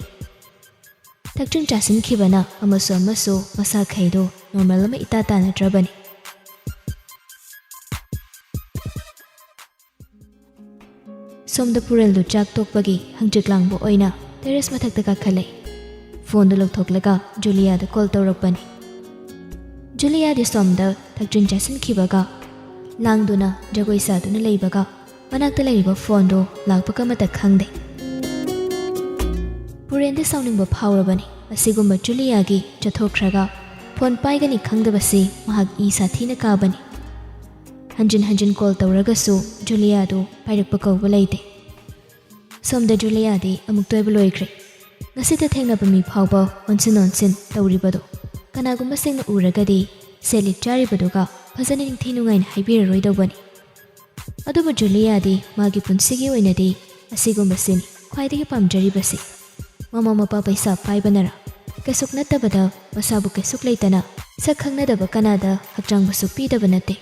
ꯊꯛꯆꯤꯟ ꯆꯥꯁꯤꯟꯈꯤꯕꯅ ꯑꯃꯁꯨ ꯃꯁꯥꯈꯩꯗꯣ ꯅꯣꯔꯃꯦꯜ ꯑꯃ ꯏꯇꯥ ꯇꯥꯅꯗ꯭ꯔꯕꯅꯤ ꯁꯣꯝꯗ ꯄꯨꯔꯦꯜꯗꯨ ꯆꯥꯛ ꯇꯣꯛꯄꯒꯤ ꯍꯪꯆꯤꯛ ꯂꯥꯡꯕ ꯑꯣꯏꯅ ꯇꯦꯔꯦꯁ ꯃꯊꯛꯇ ꯀꯥꯈꯠꯂꯛꯏ ꯐꯣꯟꯗꯨ ꯂꯧꯊꯣꯛꯂꯒ ꯖꯨꯂꯤꯌꯥꯗ ꯀꯣꯜ ꯇꯧꯔꯛꯄꯅꯤ ꯖꯨꯂꯤꯌꯥꯗꯤ ꯁꯣꯝꯗ ꯊꯛꯆꯤꯟ ꯆꯥꯁꯤꯟꯈꯤꯕꯒ ꯂꯥꯡꯗꯨꯅ ꯖꯒꯣꯏ ꯁꯥꯗꯨꯅ ꯂꯩꯕꯒ ꯃꯅꯥꯛꯇ ꯂꯩꯔꯤꯕ ꯐꯣꯟꯗꯨ ꯂꯥꯛꯄꯒ ꯑꯃꯠꯇ ꯈꯪꯗꯦ ꯄꯨꯔꯦꯟꯗꯤ ꯁꯥꯎꯅꯤꯡꯕ ꯐꯥꯎꯔꯕꯅꯤ ꯑꯁꯤꯒꯨꯝꯕ ꯖꯨꯂꯤꯌꯥꯒꯤ ꯆꯠꯊꯣꯛꯈ꯭ꯔꯒ ꯐꯣꯟ ꯄꯥꯏꯒꯅꯤ ꯈꯪꯗꯕꯁꯤ ꯃꯍꯥꯛ ꯏ ꯁꯥꯊꯤꯅ ꯀꯥꯕꯅꯤ ꯍꯟꯖꯤꯟ ꯀꯣꯜ ꯇꯧꯔꯒꯁꯨ ꯖꯨꯂꯤꯌꯥꯗꯨ ꯄꯥꯏꯔꯛꯄ ꯀꯧꯕ ꯂꯩꯇꯦ ꯁꯣꯝꯗ ꯖꯨꯂꯤꯌꯥꯗꯤ ꯑꯃꯨꯛ ꯇꯣꯏꯕ ꯂꯣꯏꯈ꯭ꯔꯦ ꯉꯁꯤꯗ ꯊꯦꯡꯅꯕ ꯃꯤ ꯐꯥꯎꯕ ꯑꯣꯟꯁꯤꯟ ꯇꯧꯔꯤꯕꯗꯣ ꯀꯅꯥꯒꯨꯝꯕꯁꯤꯡꯅ ꯎꯔꯒꯗꯤ ꯁꯦꯂꯤꯠ ꯆꯥꯔꯤꯕꯗꯨꯒ ꯐꯖꯅ ꯅꯤꯡꯊꯤ ꯅꯨꯡꯉꯥꯏꯅ ꯍꯥꯏꯕꯤꯔꯔꯣꯏꯗꯧꯕꯅꯤ ꯑꯗꯨꯕꯨ ꯖꯨꯂꯤꯌꯥꯗꯤ ꯃꯥꯒꯤ ꯄꯨꯟꯁꯤꯒꯤ ꯑꯣꯏꯅꯗꯤ ꯑꯁꯤꯒꯨꯝꯕꯁꯤꯅꯤ ꯈ꯭ꯋꯥꯏꯗꯒꯤ ꯄꯥꯝꯖꯔꯤꯕꯁꯤ ꯃꯃꯥ ꯃꯄꯥ ꯄꯩꯁꯥ ꯄꯥꯏꯕꯅꯔ ꯀꯩꯁꯨꯛ ꯅꯠꯇꯕꯗ ꯃꯁꯥꯕꯨ ꯀꯩꯁꯨꯛ ꯂꯩꯇꯅ ꯁꯛ ꯈꯪꯅꯗꯕ ꯀꯅꯥꯗ ꯍꯛꯆꯥꯡꯕꯨꯁꯨ ꯄꯤꯗꯕ ꯅꯠꯇꯦ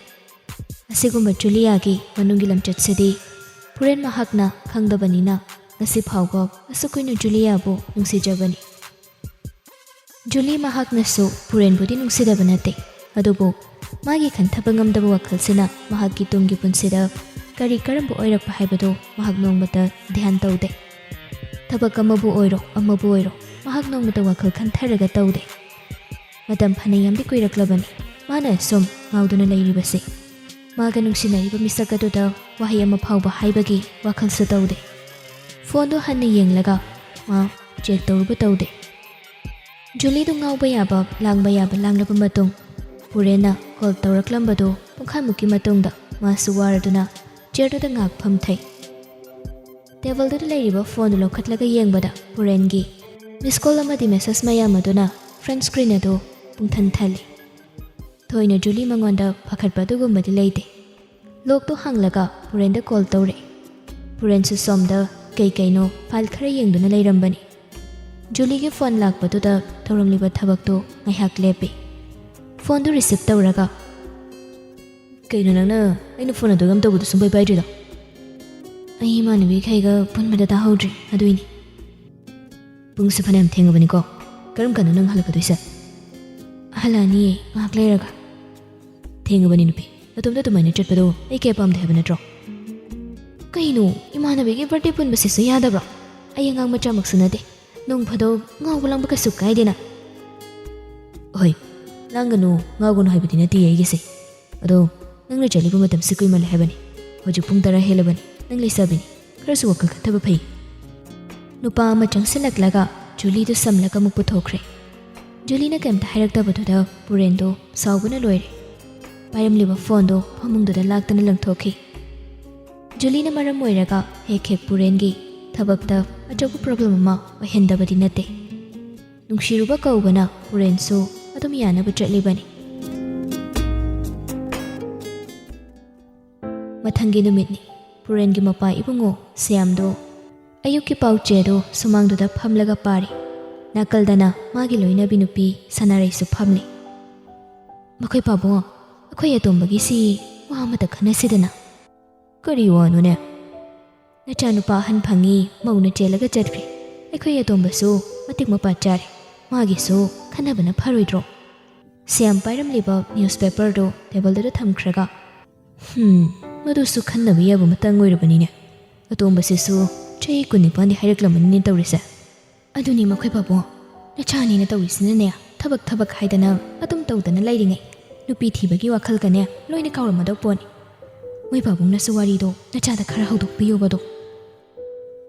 ꯑꯁꯤꯒꯨꯝꯕ ꯖꯨꯂꯤꯌꯥꯒꯤ ꯃꯅꯨꯡꯒꯤ ꯂꯝꯆꯠꯁꯤꯗꯤ ꯄꯨꯔꯦꯟ ꯃꯍꯥꯛꯅ ꯈꯪꯗꯕꯅꯤꯅ ꯉꯁꯤ ꯐꯥꯎꯕ ꯑꯁꯨꯛ ꯀꯨꯏꯅ ꯖꯨꯂꯤꯌꯥꯕꯨ ꯅꯨꯡꯁꯤꯖꯕꯅꯤ ꯖꯨꯂꯤ ꯃꯍꯥꯛꯅꯁꯨ ꯄꯨꯔꯦꯟꯕꯨꯗꯤ ꯅꯨꯡꯁꯤꯗꯕ ꯅꯠꯇꯦ ꯑꯗꯨꯕꯨ ꯃꯥꯒꯤ ꯈꯟꯊꯕ ꯉꯝꯗꯕ ꯋꯥꯈꯜꯁꯤꯅ ꯃꯍꯥꯛꯀꯤ ꯇꯨꯡꯒꯤ ꯄꯨꯟꯁꯤꯗ ꯀꯔꯝꯕ ꯑꯣꯏꯔꯛꯄ ꯍꯥꯏꯕꯗꯨ ꯃꯍꯥꯛ ꯅꯣꯡꯃꯇ ꯙ꯭ꯌꯥꯟ ꯇꯧꯗꯦ ꯊꯕꯛ ꯑꯃꯕꯨ ꯑꯣꯏꯔꯣ ꯃꯍꯥꯛ ꯅꯣꯡꯃꯇ ꯋꯥꯈꯜ ꯈꯟꯊꯔꯒ ꯇꯧꯗꯦ ꯃꯇꯝ ꯐꯅꯌꯥꯝꯗꯤ ꯀꯨꯏꯔꯛꯂꯕꯅꯤ ꯃꯥꯅ ꯁꯨꯝ ꯉꯥꯎꯗꯨꯅ ꯂꯩꯔꯤꯕꯁꯦ ꯃꯥꯒ ꯅꯨꯡꯁꯤꯅꯔꯤꯕ ꯃꯤꯁꯛ ꯑꯗꯨꯗ ꯋꯥꯍꯩ ꯑꯃ ꯐꯥꯎꯕ ꯍꯥꯏꯕꯒꯤ ꯋꯥꯈꯜꯁꯨ ꯇꯧꯗꯦ ꯐꯣꯟꯗꯣ ꯍꯟꯅ ꯌꯦꯡꯂꯒ ꯃꯥ ꯆꯦꯛ ꯇꯧꯔꯨꯕ ꯇꯧꯗꯦ ꯖꯨꯂꯤꯗꯨ ꯉꯥꯎꯕ ꯌꯥꯕ ꯂꯥꯡꯕ ꯌꯥꯕ ꯂꯥꯡꯂꯕ ꯃꯇꯨꯡ ꯄꯨꯔꯦꯟꯅ ꯀꯣꯜ ꯇꯧꯔꯛꯂꯝꯕꯗꯨ ꯄꯨꯡꯈꯥꯏꯃꯨꯛꯀꯤ ꯃꯇꯨꯡꯗ ꯃꯥꯁꯨ ꯋꯥꯔꯗꯨꯅ ꯆꯤꯌꯔꯗꯨꯗ ꯉꯥꯛ ꯐꯝꯊꯩ ꯇꯦꯕꯜꯗꯨꯗ ꯂꯩꯔꯤꯕ ꯐꯣꯟꯗꯨ ꯂꯧꯈꯠꯂꯒ ꯌꯦꯡꯕꯗ ꯄꯨꯔꯦꯟꯒꯤ ꯃꯤꯁ ꯀꯣꯜ ꯑꯃꯗꯤ ꯃꯦꯁꯦꯖ ꯃꯌꯥꯝ ꯑꯗꯨꯅ ꯐ꯭ꯔꯟꯠ ꯁꯀ꯭ꯔꯤꯟ ꯑꯗꯨ ꯄꯨꯡꯊꯟ ꯊꯜꯂꯤ ꯊꯣꯏꯅ ꯖꯨꯂꯤ ꯃꯉꯣꯟꯗ ꯄꯥꯈꯠꯄ ꯑꯗꯨꯒꯨꯝꯕꯗꯤ ꯂꯩꯇꯦ ꯂꯣꯛꯇꯣ ꯍꯥꯡꯂꯒ ꯄꯨꯔꯦꯟꯗ ꯀꯣꯜ ꯇꯧꯔꯛꯏ ꯄꯨꯔꯦꯟꯁꯨ ꯁꯣꯝꯗ ꯀꯩꯅꯣ ꯐꯥꯏꯜ ꯈꯔ ꯌꯦꯡꯗꯨꯅ ꯂꯩꯔꯝꯕꯅꯤ ꯖꯨꯂꯤꯒꯤ ꯐꯣꯟ ꯂꯥꯛꯄꯗꯨꯗ ꯇꯧꯔꯝꯂꯤꯕ ꯊꯕꯛꯇꯨ ꯉꯥꯏꯍꯥꯛ ꯂꯦꯞꯄꯤ ꯐꯣꯟꯗꯨ ꯔꯤꯁꯤꯞ ꯇꯧꯔꯒ ꯀꯩꯅꯣ ꯅꯪꯅ ꯑꯩꯅ ꯐꯣꯟ ꯑꯗꯨ ꯒꯝ ꯇꯧꯕꯗꯨ ꯁꯨꯡꯄꯥꯏ ꯄꯥꯏꯗ꯭ꯔꯤꯗꯣ ꯑꯩ ꯏꯃꯥꯟꯅꯕꯤꯈꯩꯒ ꯄꯨꯟꯕꯗ ꯇꯥꯍꯧꯗ꯭ꯔꯤ ꯑꯗꯨꯏꯅꯤ ꯄꯨꯡꯁꯨ ꯐꯅꯌꯥꯝ ꯊꯦꯡꯉꯕꯅꯤꯀꯣ ꯀꯔꯝ ꯀꯥꯟꯗ ꯅꯪ ꯍꯜꯂꯛꯀꯗꯣꯏꯁꯦ ꯍꯜꯂꯛꯑꯅꯤꯌꯦ ꯉꯥꯏꯍꯥꯛ ꯂꯩꯔꯒ ꯊꯦꯡꯉꯕꯅꯤ ꯅꯨꯄꯤ ꯑꯗꯣꯝꯗ ꯑꯗꯨꯃꯥꯏꯅ ꯆꯠꯄꯗꯣ ꯑꯩ ꯀꯌꯥ ꯄꯥꯝꯗꯦ ꯍꯥꯏꯕ ꯅꯠꯇ꯭ꯔꯣ ꯀꯩꯅꯣ ꯏꯃꯥꯟꯅꯕꯤꯒꯤ ꯕꯥꯔꯗꯦ ꯄꯨꯟꯕꯁꯤꯁꯨ ꯌꯥꯗꯕ꯭ꯔꯣ ꯑꯩ ꯑꯉꯥꯡ ꯃꯆꯥꯃꯛꯁꯨ ꯅꯠꯇꯦ ꯅꯣꯡ ꯐꯥꯗꯣꯛ ꯉꯥꯎꯕ ꯂꯥꯡꯕ ꯀꯩꯁꯨ ꯀꯥꯏꯗꯦꯅ ꯍꯣꯏ ꯂꯥꯡꯒꯅꯨ ꯉꯥꯎꯒꯅꯨ ꯍꯥꯏꯕꯗꯤ ꯅꯠꯇꯦ ꯑꯩꯒꯤꯁꯦ ꯑꯗꯣ ꯅꯪꯅ ꯆꯠꯂꯤꯕ ꯃꯇꯝꯁꯤ ꯀꯨꯏꯃꯜꯂꯦ ꯍꯥꯏꯕꯅꯤ ꯍꯧꯖꯤꯛ ꯄꯨꯡ 10 ꯍꯦꯜꯂꯕꯅꯤ ꯅꯪ ꯂꯩꯁꯥꯕꯤꯅꯤ ꯈꯔꯁꯨ ꯋꯥꯈꯜ ꯈꯟꯊꯕ ꯐꯩ ꯅꯨꯄꯥ ꯑꯃ ꯆꯪꯁꯤꯜꯂꯛꯂꯒ ꯖꯨꯂꯤꯗꯨ ꯁꯝꯂꯒ ꯑꯃꯨꯛ ꯄꯨꯊꯣꯛꯈ꯭ꯔꯦ ꯖꯨꯂꯤꯅ ꯀꯩꯝꯇ ꯍꯥꯏꯔꯛꯇꯕꯗꯨꯗ ꯄꯨꯔꯦꯟꯗꯣ ꯁꯥꯎꯕꯅ ꯂꯣꯏꯔꯦ ꯄꯥꯏꯔꯝꯂꯤꯕ ꯐꯣꯟꯗꯣ ꯐꯃꯨꯡꯗꯨꯗ ꯂꯥꯛꯇꯅ ꯂꯪꯊꯣꯛꯈꯤ ꯖꯨꯂꯤꯅ ꯃꯔꯝ ꯑꯣꯏꯔꯒ ꯍꯦꯛ ꯄꯨꯔꯦꯟꯒꯤ ꯊꯕꯛꯇ ꯑꯆꯧꯕ ꯄ꯭ꯔꯣꯕ꯭ꯂꯦꯝ ꯑꯃ ꯑꯣꯏꯍꯟꯗꯕꯗꯤ ꯅꯠꯇꯦ ꯅꯨꯡꯁꯤꯔꯨꯕ ꯀꯧꯕꯅ ꯄꯨꯔꯦꯟꯁꯨ ꯑꯗꯨꯝ ꯌꯥꯅꯕ ꯆꯠꯂꯤꯕꯅꯤ ꯃꯊꯪꯒꯤ ꯅꯨꯃꯤꯠꯅꯤ ꯄꯨꯔꯦꯟꯒꯤ ꯃꯄꯥ ꯏꯕꯨꯡꯉꯣ ꯁ꯭ꯌꯥꯝꯗꯣ ꯑꯌꯨꯛꯀꯤ ꯄꯥꯎꯆꯦꯗꯣ ꯁꯨꯃꯥꯡꯗꯨꯗ ꯐꯝꯂꯒ ꯄꯥꯔꯤ ꯅꯥꯀꯜꯗꯅ ꯃꯥꯒꯤ ꯂꯣꯏꯅꯕꯤ ꯅꯨꯄꯤ ꯁꯅꯥꯔꯩꯁꯨ ꯐꯝꯂꯤ ꯃꯈꯣꯏ ꯄꯥꯕꯨꯡꯉꯣ ꯑꯩꯈꯣꯏ ꯑꯇꯣꯝꯕꯒꯤꯁꯤ ꯋꯥ ꯑꯃꯇ ꯈꯟꯅꯁꯤꯗꯅ ꯀꯔꯤ ꯋꯥꯅꯣꯅꯦ ꯅꯆꯥꯅꯨꯄꯥ ꯑꯍꯟ ꯐꯪꯉꯤ ꯃꯧꯅ ꯆꯦꯜꯂꯒ ꯆꯠꯈ꯭ꯔꯦ ꯑꯩꯈꯣꯏ ꯑꯇꯣꯝꯕꯁꯨ ꯃꯇꯤꯛ ꯃꯄꯥ ꯆꯥꯔꯦ ꯃꯥꯒꯤꯁꯨ ꯈꯟꯅꯕꯅ ꯐꯔꯣꯏꯗ꯭ꯔꯣ ꯁ꯭ꯌꯥꯝ ꯄꯥꯏꯔꯝꯂꯤꯕ ꯅ꯭ꯌꯨꯁꯄꯦꯄꯔꯗꯣ ꯇꯦꯕꯜꯗꯨꯗ ꯊꯝꯈ꯭ꯔꯒ ꯃꯗꯨꯁꯨ ꯈꯟꯅꯕ ꯌꯥꯕ ꯃꯇꯥꯡ ꯑꯣꯏꯔꯕꯅꯤꯅꯦ ꯑꯇꯣꯝꯕꯁꯤꯁꯨ ꯆꯍꯤ 19 ꯍꯥꯏꯔꯛꯂꯝꯃꯅꯤꯅꯦ ꯇꯧꯔꯤꯁꯦ ꯑꯗꯨꯅꯤ ꯃꯈꯣꯏ ꯄꯥꯕꯨꯡ ꯅꯆꯥꯅꯤꯅ ꯇꯧꯔꯤꯁꯤꯅꯅꯦ ꯊꯕꯛ ꯍꯥꯏꯗꯅ ꯑꯗꯨꯝ ꯇꯧꯗꯅ ꯂꯩꯔꯤꯉꯩ ꯅꯨꯄꯤ ꯊꯤꯕꯒꯤ ꯋꯥꯈꯜꯒꯅꯦ ꯂꯣꯏꯅ ꯀꯥꯎꯔꯝꯃꯗꯧ ꯄꯣꯠꯅꯤ ꯃꯣꯏ ꯄꯥꯕꯨꯡꯅꯁꯨ ꯋꯥꯔꯤꯗꯣ ꯅꯆꯥꯗ ꯈꯔ ꯍꯧꯗꯣꯛꯄꯤꯌꯣꯕꯗꯣ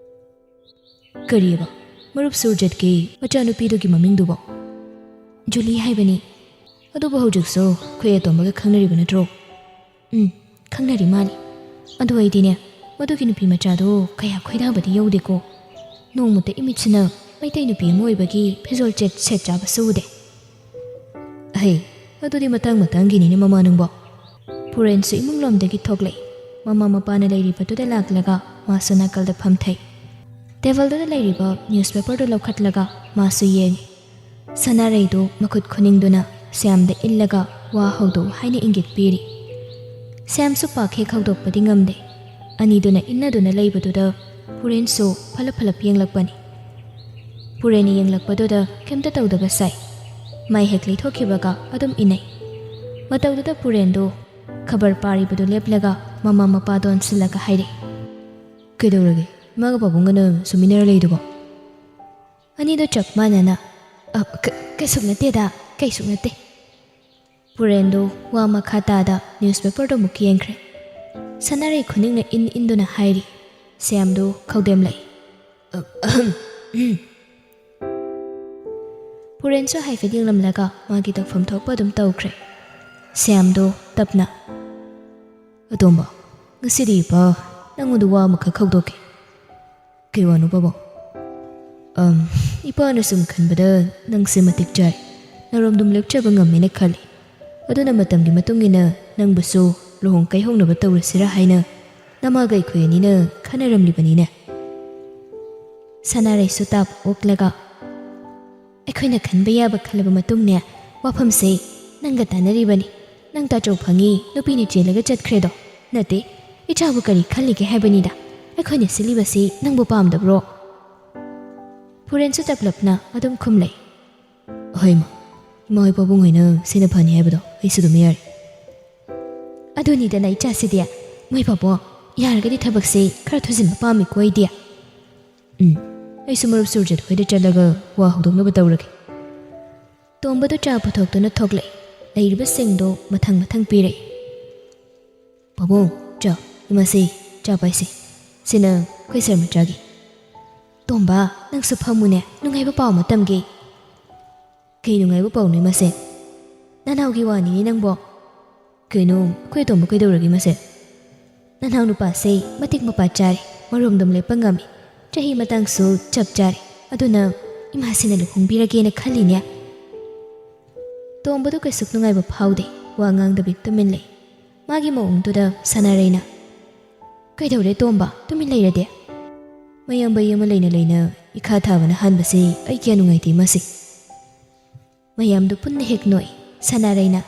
ꯀꯔꯤꯑꯕ ꯃꯔꯨꯞ ꯁꯨꯔꯖꯠꯀꯤ ꯃꯆꯥꯅꯨꯄꯤꯗꯨꯒꯤ ꯃꯃꯤꯡꯗꯨꯕꯣ ꯖꯨꯂꯤ ꯍꯥꯏꯕꯅꯤ ꯑꯗꯨꯕꯨ ꯍꯧꯖꯤꯛꯁꯨ ꯑꯩꯈꯣꯏ ꯑꯇꯣꯝꯕꯒ ꯈꯪꯅꯔꯤꯕ ꯅꯠꯇ꯭ꯔꯣ ꯈꯪꯅꯔꯤ ꯃꯥꯜꯂꯤ ꯑꯗꯨ ꯑꯩꯗꯤꯅꯦ ꯃꯗꯨꯒꯤ ꯅꯨꯄꯤ ꯃꯆꯥꯗꯣ ꯀꯌꯥ ꯈꯣꯏꯗꯥꯕꯗꯤ ꯌꯧꯗꯦꯀꯣ ꯅꯣꯡꯃꯇ ꯏꯃꯤꯠꯁꯤꯅ ꯃꯩꯇꯩ ꯅꯨꯄꯤ ꯑꯃ ꯑꯣꯏꯕꯒꯤ ꯐꯤꯖꯣꯜ ꯁꯦꯠ ꯆꯥꯕꯁꯨ ꯎꯗꯦ ꯑꯗꯨꯗꯤ ꯃꯇꯥꯡꯒꯤꯅꯤꯅꯦ ꯃꯃꯥ ꯅꯪꯕꯣ ꯄꯨꯔꯦꯟꯁꯨ ꯏꯃꯨꯡꯂꯣꯝꯗꯒꯤ ꯊꯣꯛꯂꯛꯏ ꯃꯃꯥ ꯃꯄꯥꯅ ꯂꯩꯔꯤꯕꯗꯨꯗ ꯂꯥꯛꯂꯒ ꯃꯥꯁꯨ ꯅꯥꯀꯜꯗ ꯐꯝꯊꯩ ꯇꯦꯕꯜꯗꯨꯗ ꯂꯩꯔꯤꯕ ꯅ꯭ꯌꯨꯁꯄꯦꯄꯔꯗꯨ ꯂꯧꯈꯠꯂꯒ ꯃꯥꯁꯨ ꯌꯦꯡꯉꯤ ꯁꯅꯥꯔꯩꯗꯨ ꯃꯈꯨꯠ ꯈꯨꯅꯤꯡꯗꯨꯅ ꯁ꯭ꯌꯥꯝꯗ ꯏꯜꯂꯒ ꯋꯥ ꯍꯧꯗꯣꯛ ꯍꯥꯏꯅ ꯏꯪꯒꯤꯠ ꯄꯤꯔꯤ ꯁ꯭ꯌꯥꯝꯁꯨ ꯄꯥꯛ ꯍꯦꯛ ꯍꯧꯗꯣꯛꯄꯗꯤ ꯉꯝꯗꯦ ꯑꯅꯤꯗꯨꯅ ꯏꯟꯅꯗꯨꯅ ꯂꯩꯕꯗꯨꯗ ꯄꯨꯔꯦꯟꯁꯨ ꯐꯂꯞ ꯌꯦꯡꯂꯛꯄꯅꯤ ꯄꯨꯔꯦꯟꯅ ꯌꯦꯡꯂꯛꯄꯗꯨꯗ ꯀꯩꯝꯇ ꯇꯧꯗꯕ ꯁꯥꯏ ꯃꯥꯏ ꯍꯦꯛ ꯂꯩꯊꯣꯛꯈꯤꯕꯒ ꯑꯗꯨꯝ ꯏꯟꯅꯩ ꯃꯇꯧꯗꯨꯗ ꯄꯨꯔꯦꯟꯗꯨ ꯈꯕꯔ ꯄꯥꯔꯤꯕꯗꯨ ꯂꯦꯞꯂꯒ ꯃꯃꯥ ꯃꯄꯥꯗ ꯑꯣꯟꯁꯤꯜꯂꯒ ꯍꯥꯏꯔꯛꯏ ꯀꯩꯗꯧꯔꯒꯦ ꯏꯃꯥꯒ ꯄꯥꯕꯨꯡꯒꯅ ꯁꯨꯃꯤꯟꯅꯔ ꯂꯩꯗꯨꯕꯣ ꯑꯅꯤꯗꯣ ꯆꯞ ꯃꯥꯟꯅꯅ ꯀꯩꯁꯨ ꯅꯠꯇꯦꯗ ꯀꯩꯁꯨ ꯅꯠꯇꯦ ꯄꯨꯔꯦꯟꯗꯨ ꯋꯥ ꯃꯈꯥ ꯇꯥꯗ ꯅ꯭ꯌꯨꯁꯄꯦꯄꯔꯗꯨ ꯑꯃꯨꯛ ꯌꯦꯡꯈ꯭ꯔꯦ ꯁꯅꯥꯔꯩ ꯈꯨꯅꯤꯡꯅ ꯏꯟꯗꯨꯅ ꯍꯥꯏꯔꯤ ꯁ꯭ꯌꯥꯝꯗꯨ ꯈꯧꯗꯦꯝꯂꯛꯏ ꯄꯨꯔꯦꯟꯁꯨ ꯍꯥꯏꯐꯦꯠ ꯌꯦꯡꯂꯝꯂꯒ ꯃꯥꯒꯤ ꯇꯧꯐꯝ ꯊꯣꯛꯄ ꯑꯗꯨꯝ ꯇꯧꯈ꯭ꯔꯦ ꯁ꯭ꯌꯥꯝꯗꯨ ꯇꯞꯅ ꯑꯇꯣꯝꯕ ꯉꯁꯤꯗꯤ ꯏꯄꯥ ꯅꯪꯉꯣꯟꯗ ꯋꯥ ꯑꯃꯈꯛ ꯍꯧꯗꯣꯛꯀꯦ ꯀꯩ ꯋꯥꯅꯣ ꯄꯥꯕꯣ ꯏꯄꯥꯅ ꯁꯨꯝ ꯈꯟꯕꯗ ꯅꯪꯁꯦ ꯃꯇꯤꯛ ꯆꯥꯏ ꯅꯔꯣꯝꯗꯨꯝ ꯂꯦꯞꯆꯕ ꯉꯝꯃꯦꯅ ꯈꯜꯂꯤ ꯑꯗꯨꯅ ꯃꯇꯝꯒꯤ ꯃꯇꯨꯡ ꯏꯟꯅ ꯅꯪꯕꯨꯁꯨ ꯂꯨꯍꯣꯡ ꯀꯩꯍꯣꯡꯅꯕ ꯇꯧꯔꯁꯤꯔꯥ ꯍꯥꯏꯅ ꯅꯃꯥꯒ ꯑꯩꯈꯣꯏ ꯑꯅꯤꯅ ꯈꯟꯅꯔꯝꯂꯤꯕꯅꯤꯅꯦ ꯁꯅꯥꯔꯩꯁꯨ ꯇꯥꯞ ꯑꯣꯛꯂꯒ ꯑꯩꯈꯣꯏꯅ ꯈꯟꯕ ꯌꯥꯕ ꯈꯜꯂꯕ ꯃꯇꯨꯡꯅꯦ ꯋꯥꯐꯝꯁꯦ ꯅꯪꯒ ꯇꯥꯟꯅꯔꯤꯕꯅꯤ ꯅꯪ ꯇꯥꯆꯧ ꯐꯪꯉꯤ ꯅꯨꯄꯤꯅ ꯆꯦꯜꯂꯒ ꯆꯠꯈ꯭ꯔꯦꯗꯣ ꯅꯠꯇꯦ ꯏꯆꯥꯕꯨ ꯀꯔꯤ ꯈꯜꯂꯤꯒꯦ ꯍꯥꯏꯕꯅꯤꯗ ꯑꯩꯈꯣꯏꯅ ꯁꯤꯜꯂꯤꯕꯁꯤ ꯅꯪꯕꯨ ꯄꯥꯝꯗꯕ꯭ꯔꯣ ꯄꯨꯔꯦꯟꯁꯨ ꯇꯞꯂꯞꯅ ꯑꯗꯨꯝ ꯈꯨꯝꯂꯩ ꯍꯣꯏꯃ ꯏꯃꯥ ꯍꯣꯏ ꯄꯥꯕꯨꯡ ꯍꯣꯏꯅ ꯁꯤꯅ ꯐꯅꯤ ꯍꯥꯏꯕꯗꯣ ꯑꯩꯁꯨ ꯑꯗꯨꯝ ꯌꯥꯔꯦ ꯑꯗꯨꯅꯤꯗꯅ ꯏꯆꯥꯁꯤꯗꯤ ꯃꯣꯏ ꯄꯥꯕꯣ ꯌꯥꯔꯒꯗꯤ ꯊꯕꯛꯁꯤ ꯈꯔ ꯊꯨꯖꯤꯟꯕ ꯄꯥꯝꯃꯤꯀꯣ ꯑꯩꯗꯤ ꯑꯩꯁꯨ ꯃꯔꯨꯞ ꯁꯨꯔꯖꯤꯠ ꯍꯣꯏꯗ ꯆꯠꯂꯒ ꯋꯥ ꯍꯧꯗꯣꯛꯅꯕ ꯇꯧꯔꯒꯦ ꯇꯣꯝꯕꯗꯨ ꯆꯥ ꯄꯨꯊꯣꯛꯇꯨꯅ ꯊꯣꯛꯂꯛꯏ ꯂꯩꯔꯤꯕꯁꯤꯡꯗꯨ ꯃꯊꯪ ꯄꯤꯔꯛꯏ ꯄꯥꯕꯨꯡ ꯆꯥ ꯏꯃꯥꯁꯤ ꯆꯥ ꯄꯥꯏꯁꯤ ꯁꯤꯅ ꯑꯩꯈꯣꯏ ꯁꯔ ꯃꯆꯥꯒꯤ ꯇꯣꯝꯕ ꯅꯪꯁꯨ ꯐꯝꯃꯨꯅꯦ ꯅꯨꯡꯉꯥꯏꯕ ꯄꯥꯎ ꯑꯃ ꯇꯝꯒꯦ ꯀꯩ ꯅꯨꯡꯉꯥꯏꯕ ꯄꯥꯎꯅꯣ ꯃꯁꯦ ꯅꯅꯥꯎꯒꯤ ꯋꯥꯅꯤꯅꯦ ꯅꯪꯕꯣ ꯀꯩꯅꯣ ꯑꯩꯈꯣꯏ ꯇꯣꯝꯕ ꯀꯩꯗꯧꯔꯒꯦ ꯃꯁꯦ ꯅꯅꯥꯎ ꯅꯨꯄꯥꯁꯦ ꯃꯇꯤꯛ ꯃꯄꯥ ꯆꯥꯔꯦ ꯃꯔꯣꯝꯗꯣꯝ ꯂꯦꯞꯄ ꯉꯝꯃꯤ ꯆꯍꯤ ꯃꯇꯥꯡꯁꯨ ꯆꯞ ꯆꯥꯔꯦ ꯑꯗꯨꯅ ꯏꯃꯥꯁꯤꯅ ꯂꯨꯍꯣꯡꯕꯤꯔꯒꯦꯅ ꯈꯜꯂꯤꯅꯦ ꯇꯣꯝꯕꯗꯨ ꯀꯩꯁꯨ ꯅꯨꯡꯉꯥꯏꯕ ꯐꯥꯎꯗꯦ ꯋꯥ ꯉꯥꯡꯗꯕꯤ ꯇꯨꯃꯤꯟ ꯂꯩ ꯃꯥꯒꯤ ꯃꯑꯣꯡꯗꯨꯗ ꯁꯅꯥꯔꯩꯅ ꯀꯩꯗꯧꯔꯦ ꯇꯣꯝꯕ ꯇꯨꯃꯤꯟ ꯂꯩꯔꯗꯤ ꯃꯌꯥꯝꯕꯩ ꯑꯃ ꯂꯩꯅ ꯏꯈꯥ ꯊꯥꯕꯅ ꯍꯥꯟꯕꯁꯤ ꯑꯩ ꯀꯌꯥ ꯅꯨꯡꯉꯥꯏꯇꯦ ꯃꯁꯤ ꯃꯌꯥꯝꯗꯨ ꯄꯨꯟꯅ ꯍꯦꯛ ꯅꯣꯛꯏ ꯁꯅꯥꯔꯩꯅ